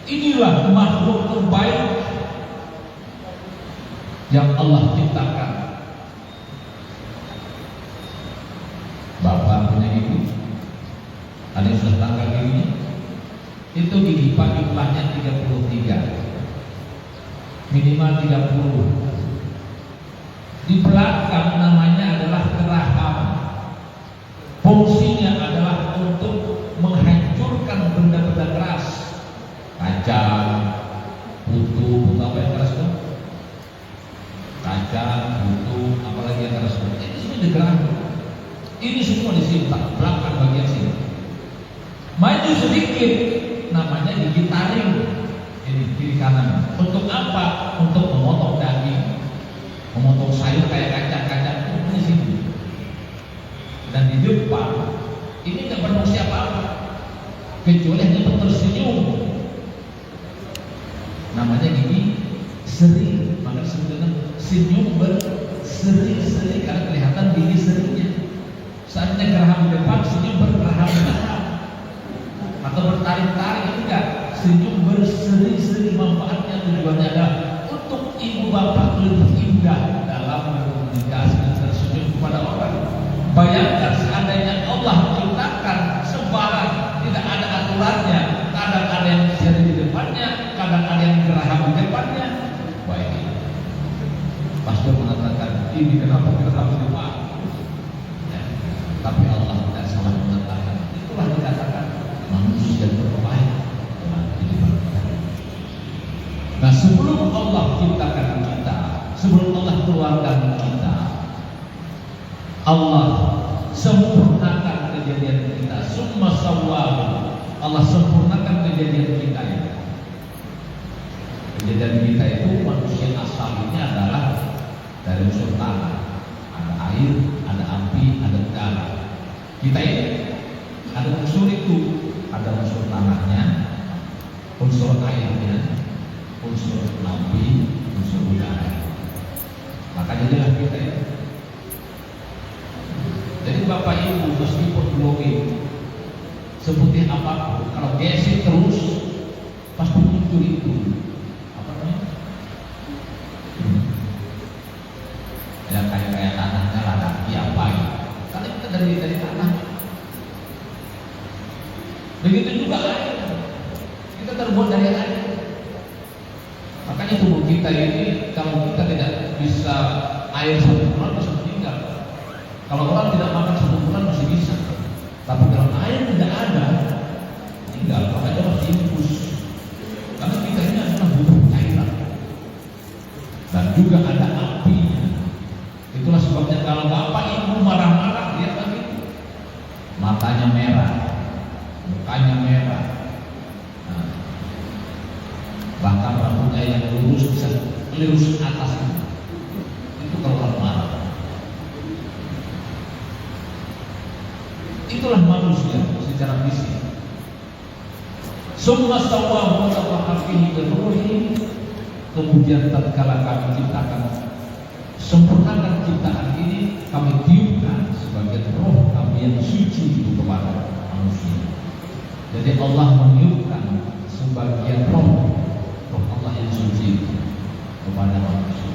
Inilah makhluk terbaik yang Allah ciptakan. Bapak punya gigi, ada yang sudah tanggal giginya, itu gigi pak jumlahnya 33, minimal 30. Di belakang namanya adalah geraham, fungsinya adalah untuk digerakkan. Ini semua di sini, tak belakang bagian sini. Maju sedikit, namanya gigi taring. Ini kiri kanan. Untuk apa? Untuk memotong daging, memotong sayur kayak kacang-kacang itu di sini. Dan di depan ini nggak berfungsi apa-apa, kecuali hanya untuk tersenyum. Namanya gigi seri, maka disebut senyum berseri-seri karena kelihatan gigi serinya. Saatnya geraham di depan, senyum bergeraham di belakang, atau bertarik-tarik, enggak. Senyum berseri-seri, manfaatnya tujuannya adalah untuk ibu bapak lebih indah dalam berkomunikasi dan tersenyum kepada orang. Bayangkan seandainya Allah menciptakan sembarang, tidak ada aturannya, kadang ada yang seri di depannya, kadang ada yang geraham di depannya. Baik, pastor mengatakan ini kenapa kita harus depan? Ya, tapi Allah tidak salah mengatakan. Itulah dikatakan manusia terbaik dalam kehidupan kita. Nah, sebelum Allah ciptakan kita, sebelum Allah keluarkan kita, Allah sempurnakan kejadian kita. Summa sawwahu, Allah sempurnakan kejadian kita ini. Kejadian kita itu manusia asalnya adalah dari unsur tanah, ada air, ada api, ada udara. Kita ini ada unsur itu, ada unsur tanahnya, unsur airnya, unsur api, unsur udara. Makanya jadilah kita ini. Jadi Bapak Ibu meskipun glowing seputih apapun, kalau gesek terus pasti muncul itu apa namanya? Ya kayak tanahnya lada apa ya? Karena kita dari tanah. Begitu juga air, kita terbuat dari air. Makanya tubuh kita ini kalau kita tidak bisa air 1 bulan bisa meninggal. Kalau orang tidak makan 1 bulan masih bisa, tapi kalau air tidak ada, tinggal makanya masih infus. Karena kita ini adalah butuh cairan, dan juga ada apinya. Itulah sebabnya kalau bapak ibu marah-marah, lihat lagi, matanya merah, mukanya merah, nah, bahkan rambutnya yang lurus bisa lurus atas. Itu kalau orang marah. Itulah manusia secara fisik. Summa sawwahu wa hafihi biruhi. Kemudian tatkala kami ciptakan, sempurnakan ciptaan ini, kami tiupkan sebagai roh kami yang suci itu kepada manusia. Jadi Allah meniupkan sebagian roh Allah yang suci kepada manusia.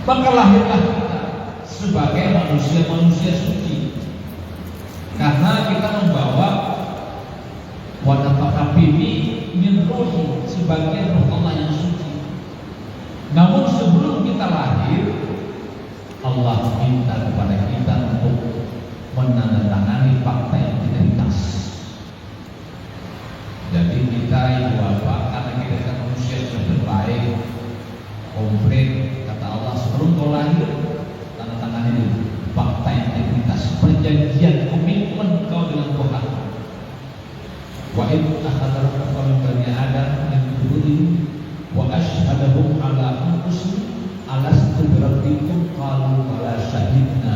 Maka lahirlah kita sebagai manusia suci. Karena kita membawa wadafah ini min ruhi, sebagian roh Allah yang suci. Namun sebelum kita lahir, Allah minta kepada kita untuk menandatangani fakta integritas. Jadi kita ibu bapak, karena kita kan manusia sudah terbaik, komplit, kata Allah sebelum kau lahir, tanda tangan ini fakta integritas, perjanjian komitmen kau dengan Tuhan. Wa in akhadha rabbuka min bani Adam min dzurriyyahim wa asyhadahum ala anfusihim alastu bi rabbikum qalu bala syahidna.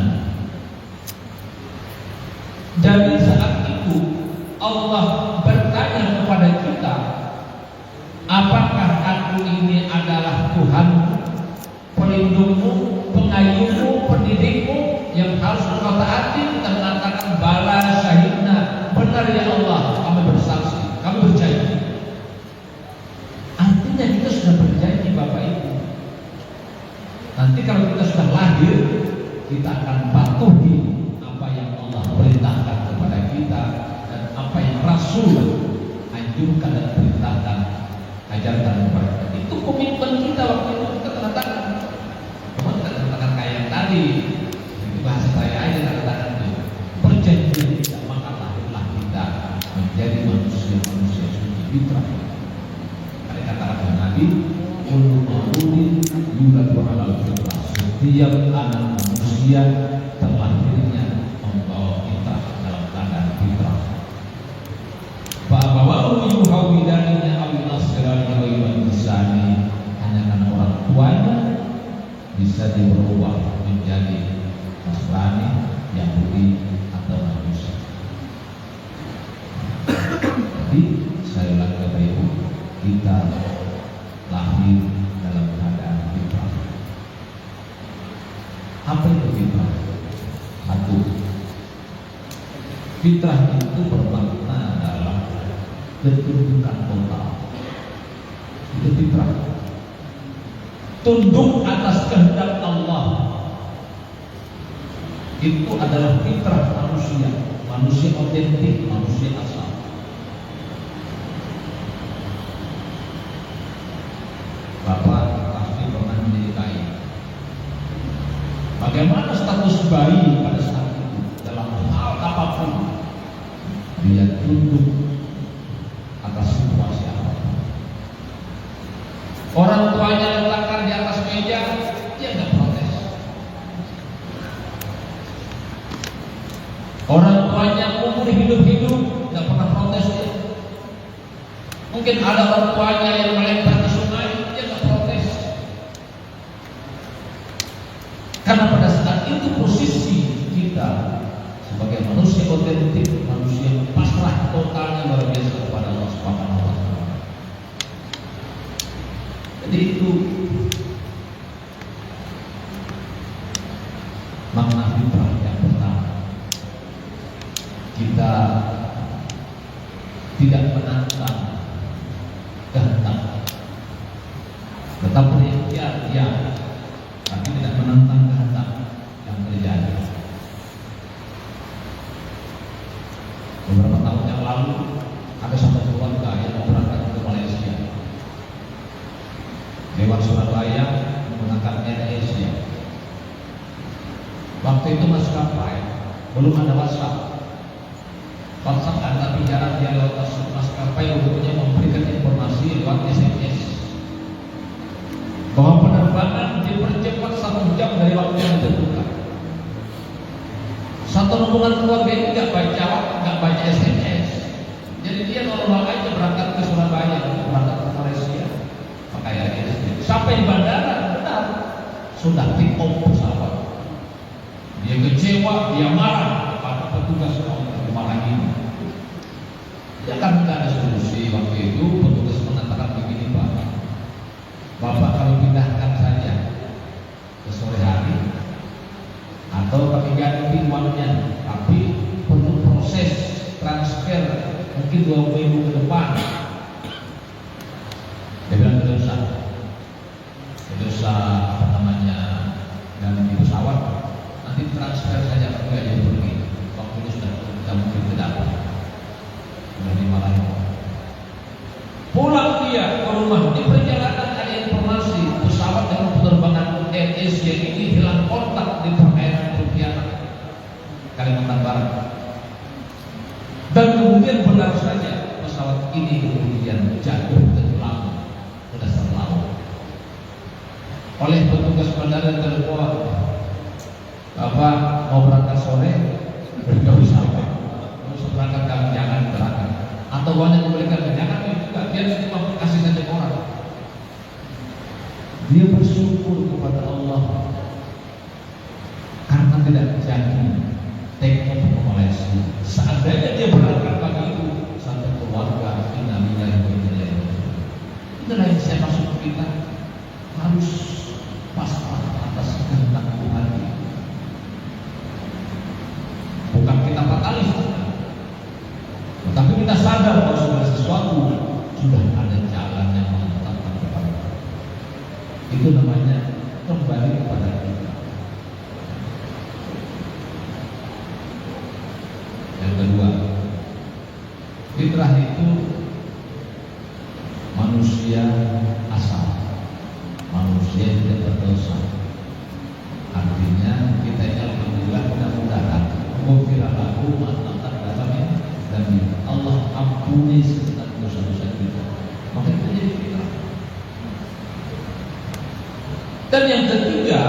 Jadi saat itu Allah bertanya kepada kita, apakah aku ini adalah Tuhan, pelindungmu, pengayumu, pendidikmu yang harus engkau taati? Kita mengatakan bala syahidna, benar ya Allah, kami bersaksi, kami berjanji. Artinya kita sudah berjanji Bapak Ibu. Nanti kalau kita sudah lahir, kita akan patuhi apa yang Allah perintahkan kepada kita dan apa yang Rasul anjurkan dan perintahkan, ajarkan kepada kita. Itu komitmen kita waktu itu kita tanda tangan. Cuma kita tanda tangan kayak yang tadi, itu bahasa saya aja tanda tangan itu. Perjanjian kita, maka lahirlah kita menjadi manusia suci fitrah. Ada kata-kata Nabi, kullu mauludin yuladu 'alal fitrah. Setiap anak manusia manusia terlahirnya membawa kita dalam keadaan fitrah. Fa'abawahu yuhawidaninya aw yunasirani aw yumajjisani, hanya karena orang tuanya bisa dirubah menjadi Nasrani, Yahudi atau Majusi. Jadi saya ulangi Bapak Ibu, kita lahir dalam keadaan fitrah. Apa itu fitrah? Satu, fitrah itu bermakna adalah ketundukan total. Itu fitrah. Tunduk atas kehendak Allah. Itu adalah fitrah manusia, manusia otentik, manusia asal. Bapak pasti pernah menikahi. Bagaimana status bayi pada saat itu dalam hal apapun, dia tunduk atas situasi apapun. Orang tuanya letakkan di atas meja, dia nggak protes. Orang tuanya umur hidup-hidup nggak pernah protes dia. Mungkin ada orang tuanya yang melempar ke sungai, dia nggak protes. Karena pada saat itu posisi kita sebagai manusia otentik, manusia yang pasrah totalnya luar biasa kepada Allah Subhanahu wa Ta'ala. Jadi itu makna fitrah yang pertama. Kita tidak menantang kehendak, tetap berikhtiar ya, tapi tidak menantang kehendak yang terjadi. Beberapa tahun yang lalu ada satu keluarga yang berangkat ke Malaysia. Dewan Surabaya menggunakan AirAsia. Waktu itu maskapai belum ada WhatsApp. WhatsApp ada, tapi jarang dia lewat maskapai umumnya memberikan informasi lewat SMS bahwa penerbangan dipercepat 1 jam dari waktu yang ditentukan. Satu rombongan keluarga ini nggak baca SMS. Jadi dia normal aja berangkat ke Surabaya, berangkat ke Malaysia pakai AirAsia. Sampai di bandara, benar sudah take off pesawat. Dia kecewa, dia marah kepada petugas kemarin ini. Ya kan tidak ada solusi. Waktu itu petugas mengatakan begini, Pak, Bapak kalau pindahkan saja ke sore hari atau kami ganti uangnya, tapi perlu proses transfer mungkin 2 minggu ke depan. Dia bilang tidak usah apa namanya ganti pesawat, nanti transfer saja kalau nggak jadi pergi. Waktu itu sudah tidak mungkin tidak sudah dimarahin. Pulang dia ke rumah, di perjalanan ada informasi pesawat dengan penerbangan AirAsia ini hilang kontak di perairan Pontianak, Kalimantan Barat. Dan kemudian benar saja pesawat ini kemudian jatuh ke dasar laut. Oleh petugas bandara telepon, Bapak mau berangkat sore, beritahu sampai. Mau berangkat kami jangan berangkat. Atau banyak memberikan jangan juga, biar cuma kasih saja orang. Dia bersyukur kepada Allah karena tidak jadi take off ke Malaysia. Seandainya dia berangkat pagi itu sampai keluarga innalillahi wa inna ilaihi raji'un. Itulah yang saya maksud, kita harus pasrah atas kehendak Tuhan. Bukan kita fatalis, tetapi kita sadar bahwa segala sesuatu sudah ada jalan yang mengantarkan kepada kita. Itu namanya kembali kepada kita. Yang kedua, fitrah itu manusia asal, manusia yang tidak berdosa. Artinya kita ini alhamdulillah mudah-mudahan ghufira lahu ma taqaddama min dzambi. Allah ampuni segenap dosa-dosa kita. Maka itu jadi fitrah. Dan yang ketiga,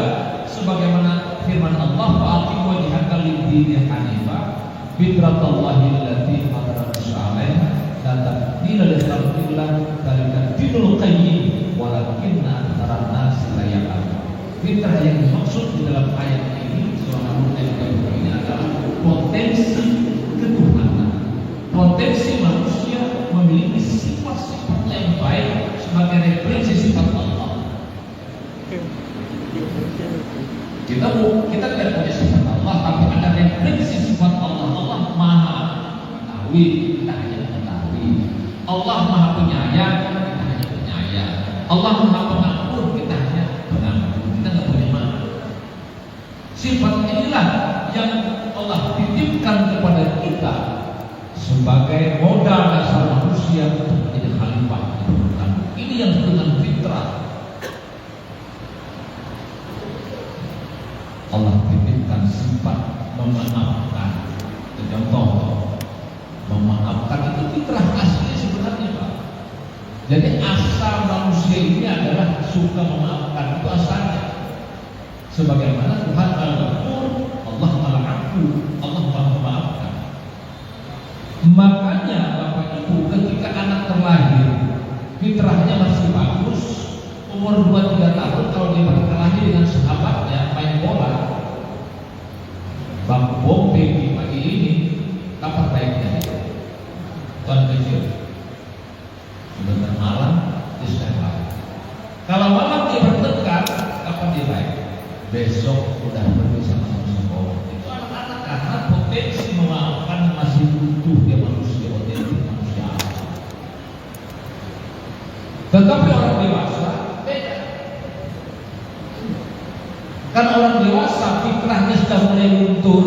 sebagaimana firman Allah, "Fa'aqim wajhaka lid-dini hanifah fitratallahi allati fatara an-nasa 'alaiha la tabdila li khalqillah dzalika dinul qayyim walakinna aktsara an-nasi la ya'lamun." Fitrah yang dimaksud di dalam ayat ini surah Al-Mulk ini adalah potensi ketuhanan. Potensi manusia memiliki sifat-sifat yang baik sebagai referensi sifat Allah. Kita tidak punya sifat Allah, tapi ada referensi sifat Allah. Allah Maha Mengetahui, kita hanya mengetahui. Allah Maha Penyayang, kita hanya penyayang. Allah Maha Pengampun, kita hanya pengampun. Kita nggak punya mana. Sifat inilah yang Allah titipkan kepada kita sebagai modal dasar manusia untuk menjadi khalifah di permukaan. Ini yang dengan fitrah. Allah titipkan sifat memaafkan. Contoh, memaafkan itu fitrah asli sebenarnya, Pak. Jadi asal manusia ini adalah suka memaafkan, itu asalnya. Sebagaimana Tuhan Al-Ghafur, Allah Al-Afu, Allah Maha Memaafkan. Makanya Bapak Ibu ketika anak terlahir fitrahnya masih bagus, umur 2-3 tahun kalau dia terlahir dengan sahabatnya main bola, bang bom di pagi ini kapan baiknya? Tuan kecil sebentar malam istilah. Kalau malam dia bertengkar, kapan dia baik? Besok udah pergi sama sekolah. Itu anak-anak karena potensi memaafkan masih utuh dia manusia, potensi manusia. Tetapi orang dewasa beda. Kan orang dewasa fitrahnya sudah mulai luntur,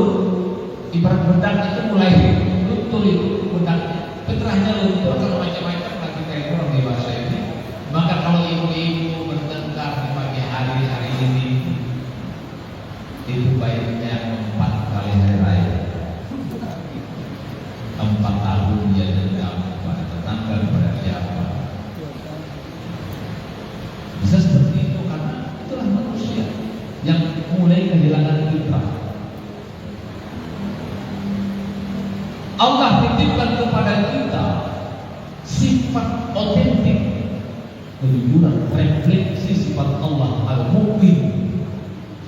ibarat bedak itu mulai luntur itu bedaknya. Fitrahnya luntur kalau macam-macam lagi kayak orang dewasa ini. Maka kalau ibu-ibu bertengkar di pagi hari ini, itu baiknya 4 kali hari raya. 4 tahun dia dendam kepada tetangga, kepada siapa. Bisa seperti itu karena itulah manusia yang mulai kehilangan fitrah. Allah titipkan kepada kita sifat otentik, kejujuran, refleksi sifat Allah Al-Mu'min,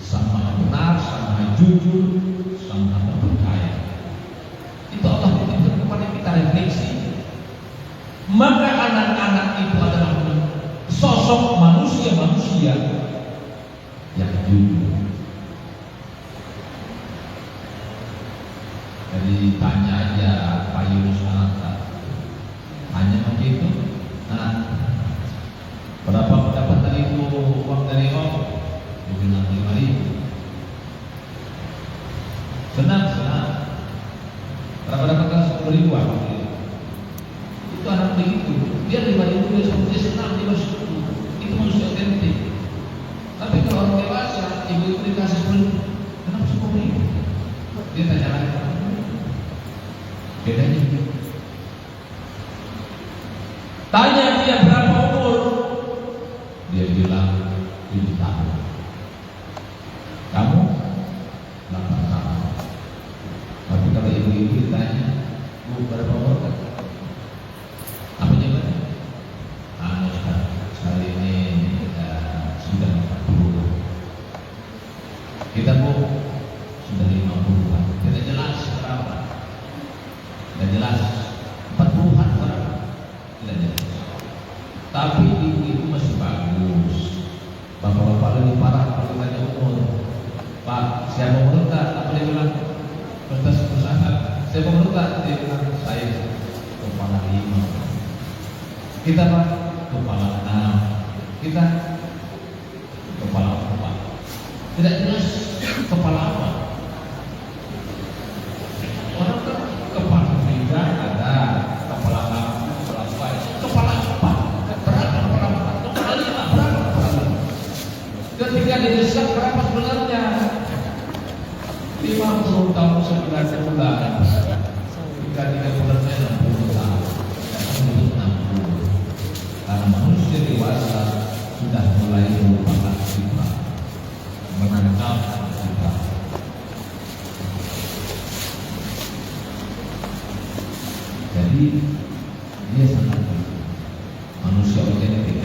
Sang Maha Benar, Sang Maha Jujur, Sang Maha Percaya. Itu Allah titipkan kepada kita refleksi. Maka anak-anak itu adalah sosok manusia-manusia yang jujur. Jadi tanya aja Pak Yunus Ananta, hanya begitu. Nah, berapa pendapatan itu uang dari Om? Bilang 5.000. Senang. Berapa dapatkan 10.000 uang? Itu anak begitu. Dia 5.000 dia seperti senang, dia masuk. Itu manusia otentik. Tapi kalau orang dewasa, ibu dikasih 10.000, kenapa 10.000? Dia tanya lagi. Bedanya itu. Tanya dia berapa umur? Dia bilang 7 tahun. Kamu 8 tahun. Tapi kalau ibu-ibu ditanya, Bu berapa umur? Apa jawabannya? Sekali ini sudah 40. Kita Bu sudah 50-an. Tidak jelas berapa. Tidak jelas 40-an berapa. Tidak jelas. Tapi ibu-ibu masih bagus. Bapak-bapak lebih parah kalau tanya umur. Pak, siapa umur tak? Apa dia bilang? Kertas perusahaan. Siapa umur tak? Dia bilang saya kepala 5. Kita Pak kepala 6. Kita kepala 4. Tidak jelas kepala apa. Orang kan kepala 3 ada, kepala 6, kepala 4, kepala 4. Berapa kepala 4? Kepala 5, berapa kepala 5? Ketika didesak berapa sebenarnya? 50 tahun 9 bulan. Jika 3 bulannya 60 tahun. Dan 60. Karena manusia dewasa sudah mulai merupakan sifat menangkap sifat. Jadi dia sangat manusia otentik.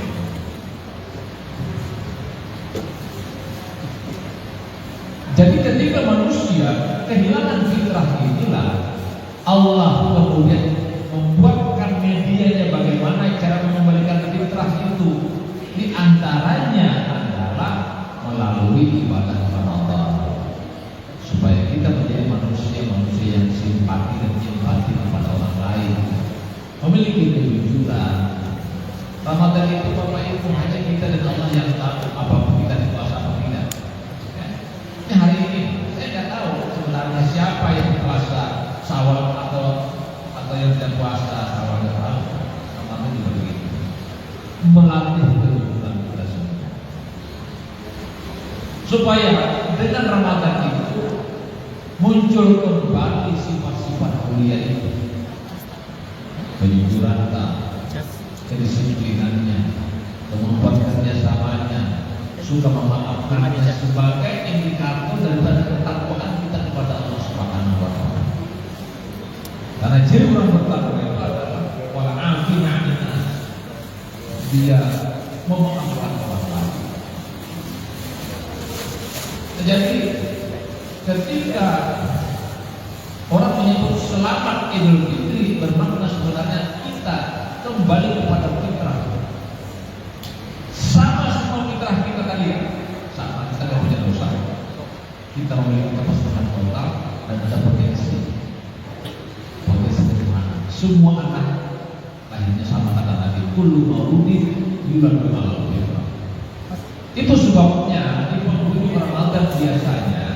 Jadi ketika manusia kehilangan fitrah inilah Allah kemudian membuatkan medianya bagaimana cara mengembalikan fitrah itu. Di antaranya adalah melalui ibadah kepada Allah, supaya kita menjadi manusia yang simpati dan empati kepada orang lain, memiliki kejujuran. Ramadan itu Bapak Ibu hanya kita dan Allah yang tahu apapun kita puasa atau tidak. Ya, hari ini saya nggak tahu sebenarnya siapa yang puasa Syawal atau yang tidak puasa Syawal dan Ramadan juga begitu. Melatih kejujuran kita semua, supaya dengan Ramadan itu muncul kembali sifat-sifat mulia itu, kejujuran, kedisiplinannya, kemampuan kerjasamanya, suka memaafkannya sebagai indikator daripada ketakwaan kita kepada Allah Subhanahu wa Ta'ala. Karena ciri orang bertakwa itu adalah wal afina 'anil nas, dia memaafkan orang lain. Jadi ketika orang menyebut selamat Idul Fitri, bermakna sebenarnya kita kembali kepada fitrah. Sama semua fitrah kita tadi ya, sama kita tidak punya dosa, kita memiliki kepasrahan total dan ada potensi bagaimana semua anak lahirnya sama kata Nabi, kullu mauludin yuladu alal fitrah. Itu sebabnya di penghujung Ramadan biasanya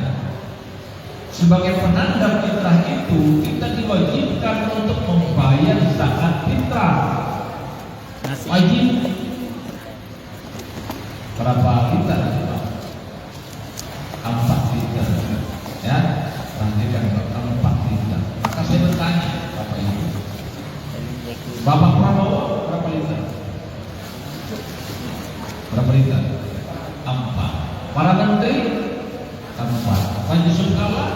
sebagai penanda fitrah itu kita diwajibkan untuk membayar zakat fitrah. Wajib berapa liter? 4 liter, ya. Perhatikan 4 liter. Maka saya bertanya Bapak Ibu, Bapak Prabowo berapa liter? Berapa liter? 4. Para menteri 4. Pak Yusuf Kalla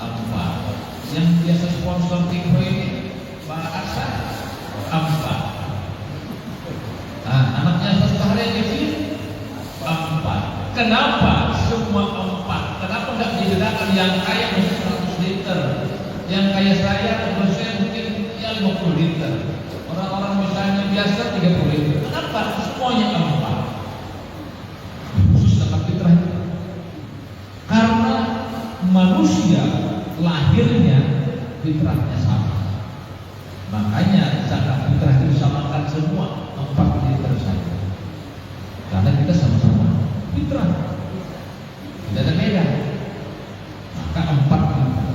4. Yang biasa sponsor tim ini Pak Aksan 4. Nah, anaknya Ustaz yang kecil 4. Kenapa semua 4? Kenapa nggak dibedakan yang kaya mungkin 100 liter, yang kaya saya mungkin ya 50 liter, orang-orang misalnya biasa 30 liter? Kenapa semuanya 4? Khusus zakat fitrah itu. Karena manusia lahirnya fitrahnya sama. Makanya zakat fitrah itu disamakan semua 4 liter saja. Karena kita sama-sama fitrah, tidak ada beda. Maka 4 liter.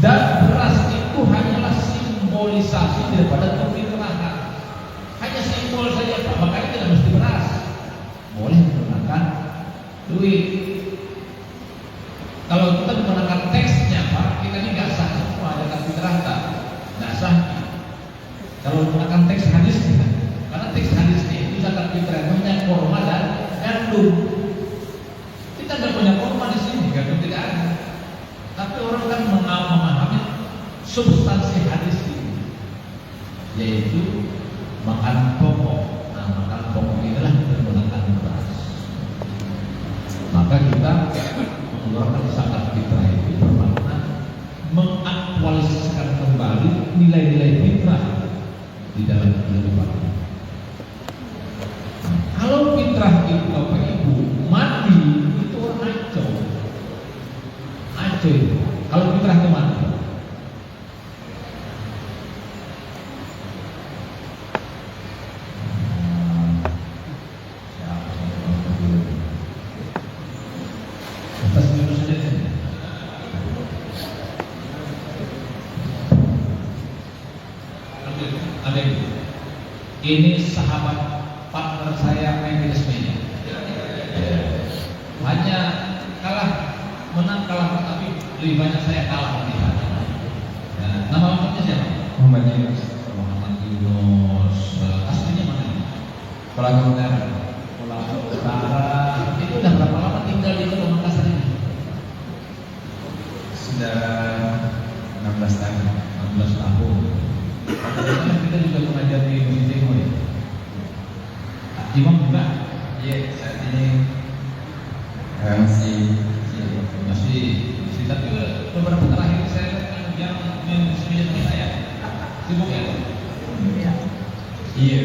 Dan beras itu hanyalah simbolisasi daripada kefitrahan. Hanya simbol saja Pak. Makanya tidak mesti beras. Boleh menggunakan duit. Kalau kita menggunakan teksnya Pak, kita ini nggak sah semua zakat fitrah, nggak sah. Kalau menggunakan teks hadisnya, karena teks hadisnya itu zakat fitrah punya korma dan gandum. Kita nggak punya korma di sini, gandum tidak ada. Tapi orang kan memahami substansi hadis ini, yaitu makan pokok. Nah, makan pokok inilah kita menggunakan beras. Maka kita mengeluarkan zakat fitrah itu bermakna mengaktualisasikan kembali nilai-nilai fitrah di dalam kehidupan. Kalau fitrah itu Bapak Ibu mati, itu orang aco itu. Kalau fitrah itu mati, ini sahabat partner saya main di resminya. Hanya kalah, menang kalah, tapi lebih banyak saya kalah melihat. Nama lengkapnya siapa? Muhammad Yunus. Muhammad Yunus. Aslinya mana ini? Pulau Utara. Pulau Utara. Itu udah berapa lama tinggal di Kota Makassar ini? Sudah 16 tahun. Hasan 16 tahun. Padahal kita juga mengajar di Masjid Timur ya. Imam juga? Iya, saat ini masih tapi beberapa terakhir saya lihat yang sembilan saya sibuk ya. iya,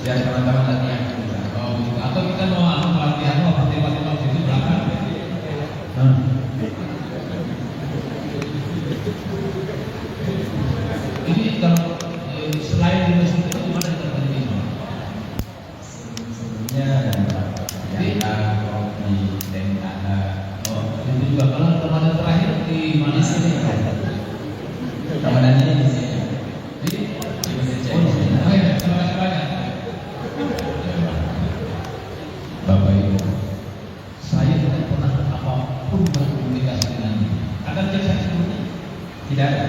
biar teman-teman latihan. Oh, gitu. Atau kita mau latihan mau praktik-praktik situ berangkat. Ini kalau selain di masjid itu di mana kita tadi ini? Sebelumnya di Dengkana. Oh, itu juga kalau Ramadan terakhir di mana sini? Ramadannya di sini. Di Masjid oh, di sini. Oh, ya, terima kasih banyak. Bapak Ibu, saya tidak pernah apapun berkomunikasi dengan dia. Ada chat saya sebelumnya? Tidak ada.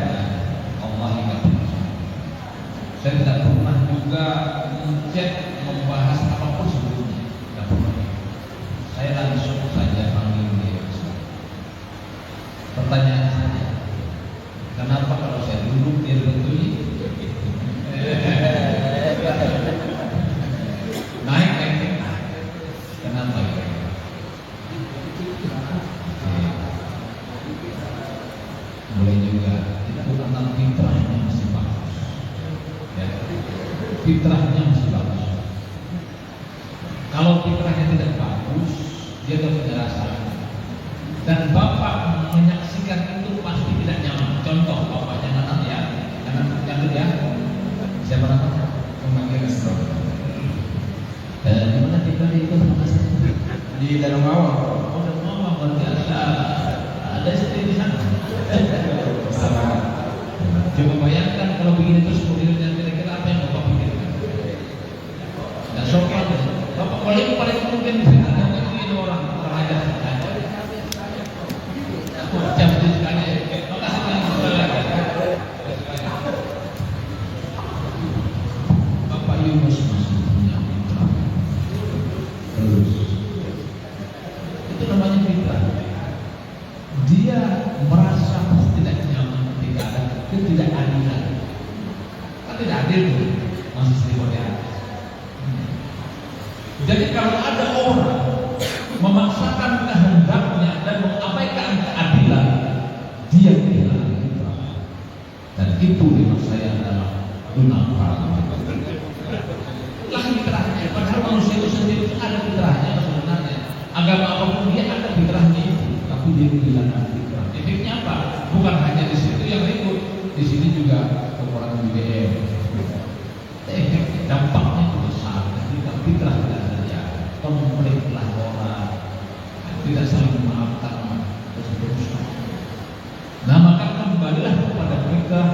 Allah tidak pernah. Saya tidak pernah juga chat membahas apapun sebelumnya. Tidak pernah. Saya langsung saja panggil dia. Pertanyaan saya, kenapa kalau saya duduk dia betulin? Naik. Kenapa ya? Boleh juga itu karena fitrahnya masih bagus. Ya. Fitrahnya masih bagus. Kalau fitrahnya tidak bagus, dia tidak punya rasa. Dan bapak menyaksikan itu pasti tidak nyaman. Contoh bapaknya nanam ya, jangan ya. Siapa nama? Memanggil Astro Di mana tinggal di itu sama saya? di Danau Mawar. Oh, dan mama berarti ada istri di sana. Bersama. Coba bayangkan kalau begini terus kemudian kira-kira apa yang bapak pikirkan? Dan sopan, bapak paling mungkin ada ini orang aja. Jam itu sekali. Makasih banyak. Bapak Yunus masih punya fitrah. Terus itu namanya fitrah. Dia merasa tidak nyaman ketika ada ketidakadilan. Kan tidak adil tuh, masih seribu di atas. Jadi kalau ada orang memaksakan kehendaknya dan mengabaikan keadilan, dia kehilangan fitrah. Dan itu memang saya adalah dunafal. Lah fitrahnya, padahal manusia itu sendiri ada fitrahnya sebenarnya. Agama apapun dia ada fitrahnya itu, tapi dia kehilangan fitrah. Efeknya apa? Bukan hanya di situ yang ribut, di sini juga kekurangan BBM. Efek dampaknya itu besar. Ketika fitrah tidak terjaga, konfliklah orang, tidak saling memaafkan dan seterusnya. Nah maka kembalilah kepada fitrah.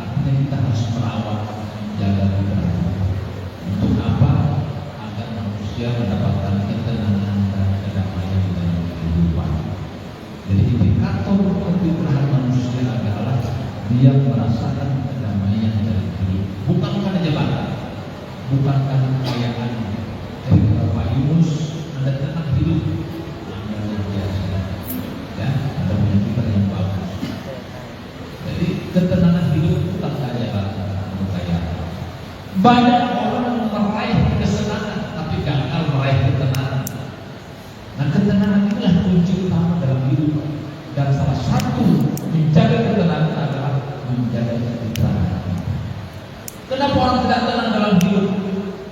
Artinya kita harus merawat, jaga fitrah. Untuk apa? Agar manusia mendapatkan ketenangan dan kedamaian di dalam kehidupan. Jadi indikator kefitrahan manusia adalah dia merasakan kedamaian dari hidup. Bukan karena jabatan, bukan karena kekayaan. Jadi Bapak Yunus, Anda tenang hidup, Anda luar biasa. Ya, Anda punya fitrah yang bagus. Jadi ketenangan hidup bukan saja kekayaan. Banyak orang meraih kesenangan tapi gagal meraih ketenangan. Nah ketenangan inilah kunci utama dalam hidup. Dan salah satu menjaga ketenangan adalah menjaga fitrah. Kenapa orang tidak tenang dalam hidup?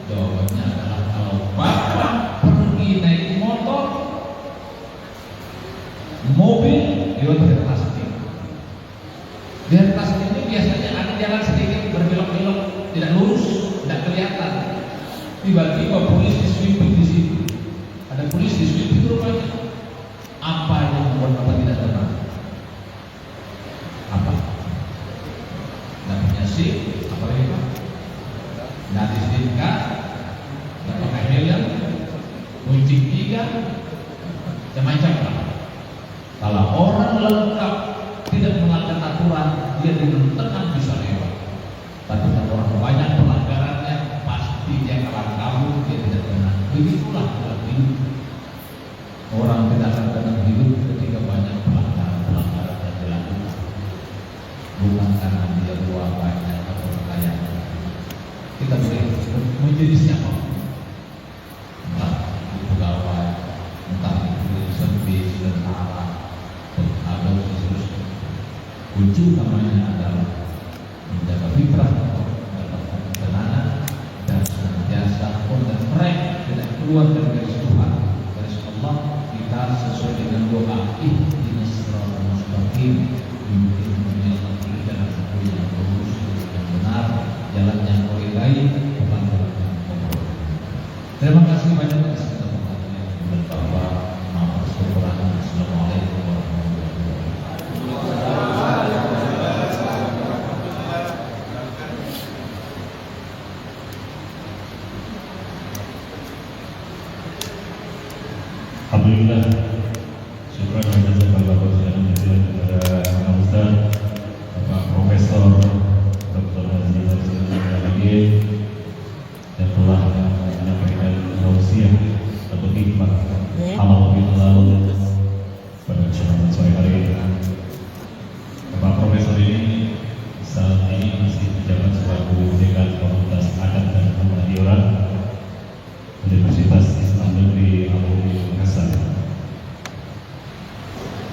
Jawabannya adalah kalau bapak pergi naik motor, mobil, dia bertas ini. Bertas ini biasanya ada jalan sedikit berbelok-belok, tidak lurus, tidak kelihatan. Tiba-tiba polisi sweeping di situ. Ada polisi sweeping rupanya. Apa yang membuat bapak tidak tenang? Apa? Tidak punya SIM, apa lagi pak? Tidak ada SIM card, tidak pakai helm, kunci 3, macam-macam pak. Kalau orang lengkap tidak melanggar aturan, dia dengan tenang bisa lewat. Tapi kalau orang banyak pelanggarannya, pasti dia kalah kabur, dia tidak tenang. Begitulah dalam hidup. Orang tidak akan tenang hidup ketika banyak pelanggaran yang dilakukan. bukan karena dia uang banyak atau kekayaan. Kita boleh menjadi siapa? Entah itu pegawai, entah itu lulusan B, tentara, atau seterusnya. Kunci utamanya adalah menjaga fitrah, mendapatkan ketenangan, dan senantiasa konten mereka tidak keluar dari garis Tuhan, garis Allah. Kita sesuai dengan doa ihdinas siratal mustaqim, bimbinglah kami dalam jalan yang lurus dan benar, jalan yang kau ridai, bukan jalan yang kau ridai. Terima kasih banyak atas kesempatan yang berbahagia. Maaf kekurangan. Assalamualaikum warahmatullahi wabarakatuh. Alhamdulillah, syukur dan jazakallahu khairan kepada Pak Ustaz, Bapak Profesor Dr. Haji Lagi yang telah menyampaikan tausiah atau hikmah halal bihalal pada kesempatan sore hari ini. Bapak Profesor ini saat ini masih menjabat sebagai Dekan Fakultas Adat dan Pemelajaran Universitas Islam Negeri Al-Ulum Hasan.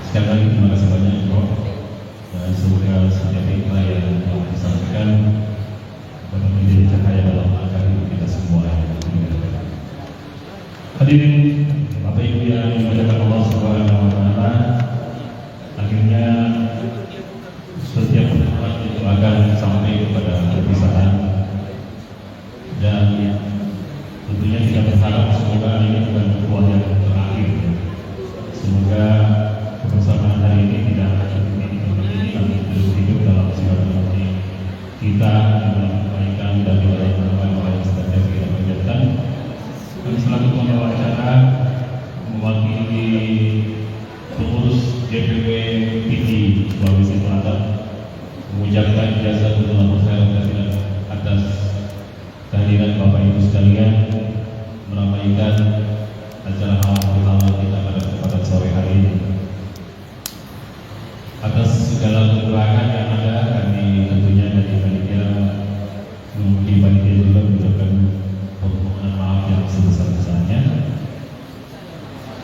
Sekali lagi terima kasih banyak Prof, dan semoga setiap hikmah yang telah disampaikan dapat menjadi cahaya dalam langkah hidup kita semua. Hadirin Bapak Ibu yang dimuliakan Allah Subhanahu wa taala, akhirnya setiap pertemuan itu akan sampai kepada perpisahan, dan tentunya kita berharap semoga ini bukan pertemuan yang terakhir. Semoga kebersamaan hari ini tidak hanya menjadi ini, tapi terus hidup dalam silaturahmi kita dalam kebaikan dan dalam amal yang sedang kita kerjakan. Kami selaku pembawa acara mewakili pengurus DPW PD Sulawesi Selatan mengucapkan jazakumullahu khairan atas kehadiran Bapak Ibu sekalian meramaikan acara halal bihalal kita pada kesempatan sore hari ini. Atas segala kekurangan yang ada, kami tentunya dari panitia juga mengucapkan permohonan maaf yang sebesar-besarnya.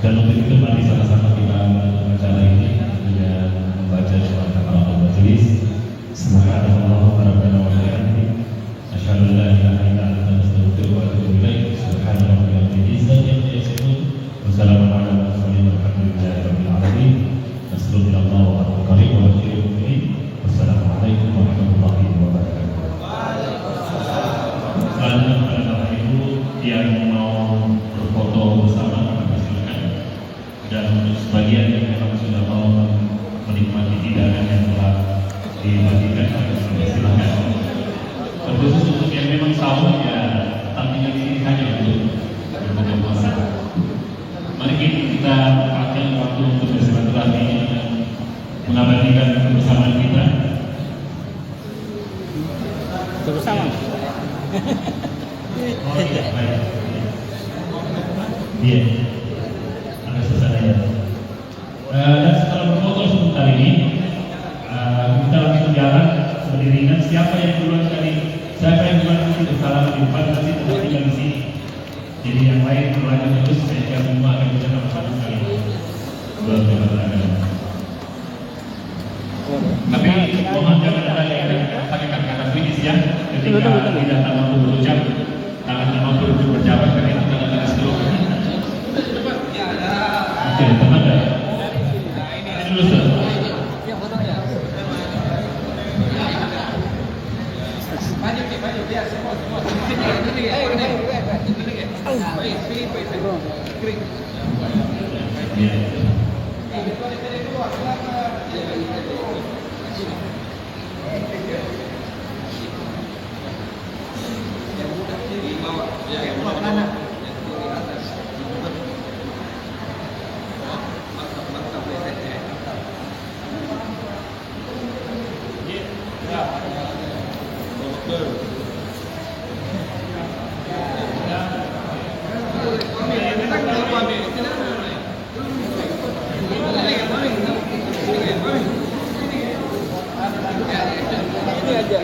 Dan untuk itu mari sama-sama kita menutup acara ini dengan membaca doa kafaratul majelis. Subhanallah rabbana wa bihamdihi asyhadu an la ilaha illa anta astaghfiruka wa atubu ilaik. Subhanallah rabbil izzati amma yasifun. Wassalamu ala mursalin walhamdulillahi rabbil alamin. Nasallallahu wa barakatuh wa barakatuh. Wassalamualaikum warahmatullahi wabarakatuh. Waalaikumsalam. Bapak Ibu yang mau berfoto bersama, maka silakan. Dan untuk sebagian yang memang sudah mau menikmati hidangan yang telah dibagikan, silakan. Terkhusus untuk yang memang sahur, ya tampilnya ini hanya untuk berbuka puasa. Mari kita pakai waktu untuk bersilaturahmi dan mengabadikan kebersamaan kita. Bersama. Oh iya, baik. Iya, ada suasananya. Dan setelah berfoto sebentar ini, kita langsung jalan beriringan. Siapa yang duluan nanti bersalaman di depan, nanti tetap tinggal di sini. Jadi yang lain berlanjut terus, sehingga semua akan bisa bersama sekali. Belum agama. Tapi mohon jangan ada yang pakai kata-kata finish ya. Ketika tidak tahu mampu berucap, tangan mampu untuk berjabat, karena itu kata-kata seluruh. Oke, teman ya. Ini dulu Ustaz. Maju biar semua. Ya. ini aja.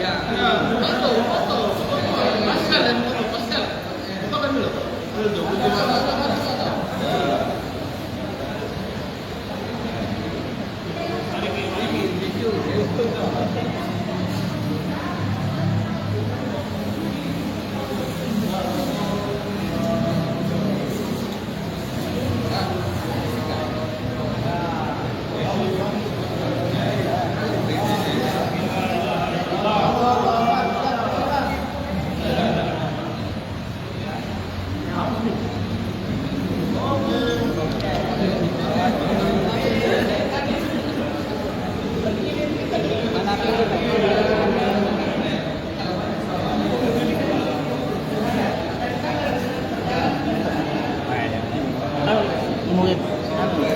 Murid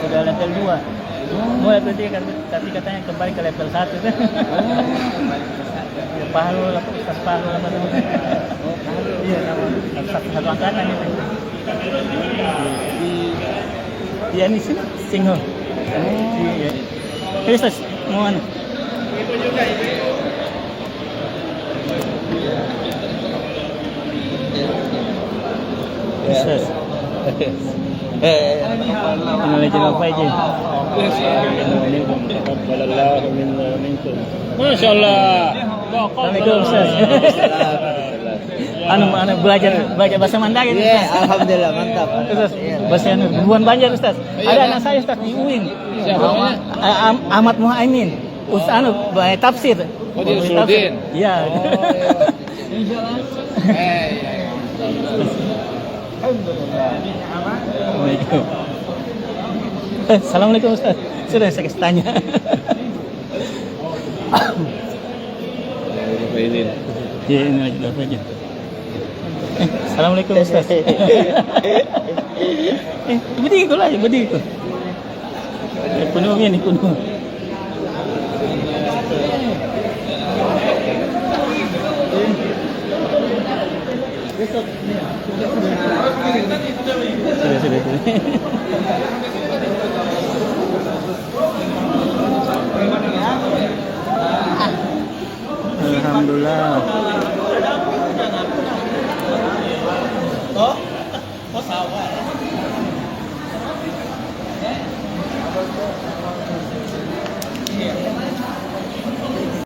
sudah level 2. Mau level 3 tapi katanya kembali ke level 1 kan. Pahalu Ustaz Pahalu apa namanya? Iya, nama satu angkatan itu. Di ini sini Singho. Iya. Ustaz, mau mana? Ustaz. Masya Allah. Assalamualaikum Ustaz. Anu belajar bahasa Mandarin. Iya, alhamdulillah mantap. Ustaz, bahasa Buan Banjar Ustaz. Ada anak saya Ustaz di UIN. Ahmad Muhaimin. Ustaz tafsir. Oh, di Usuluddin. Iya. Assalamualaikum Ustaz. Sudah saya kasih tanya. Ya, ini lagi aja. Assalamualaikum Ustaz. Begitu lah, begitu. Penuh ini penuh. Sudah. Alhamdulillah.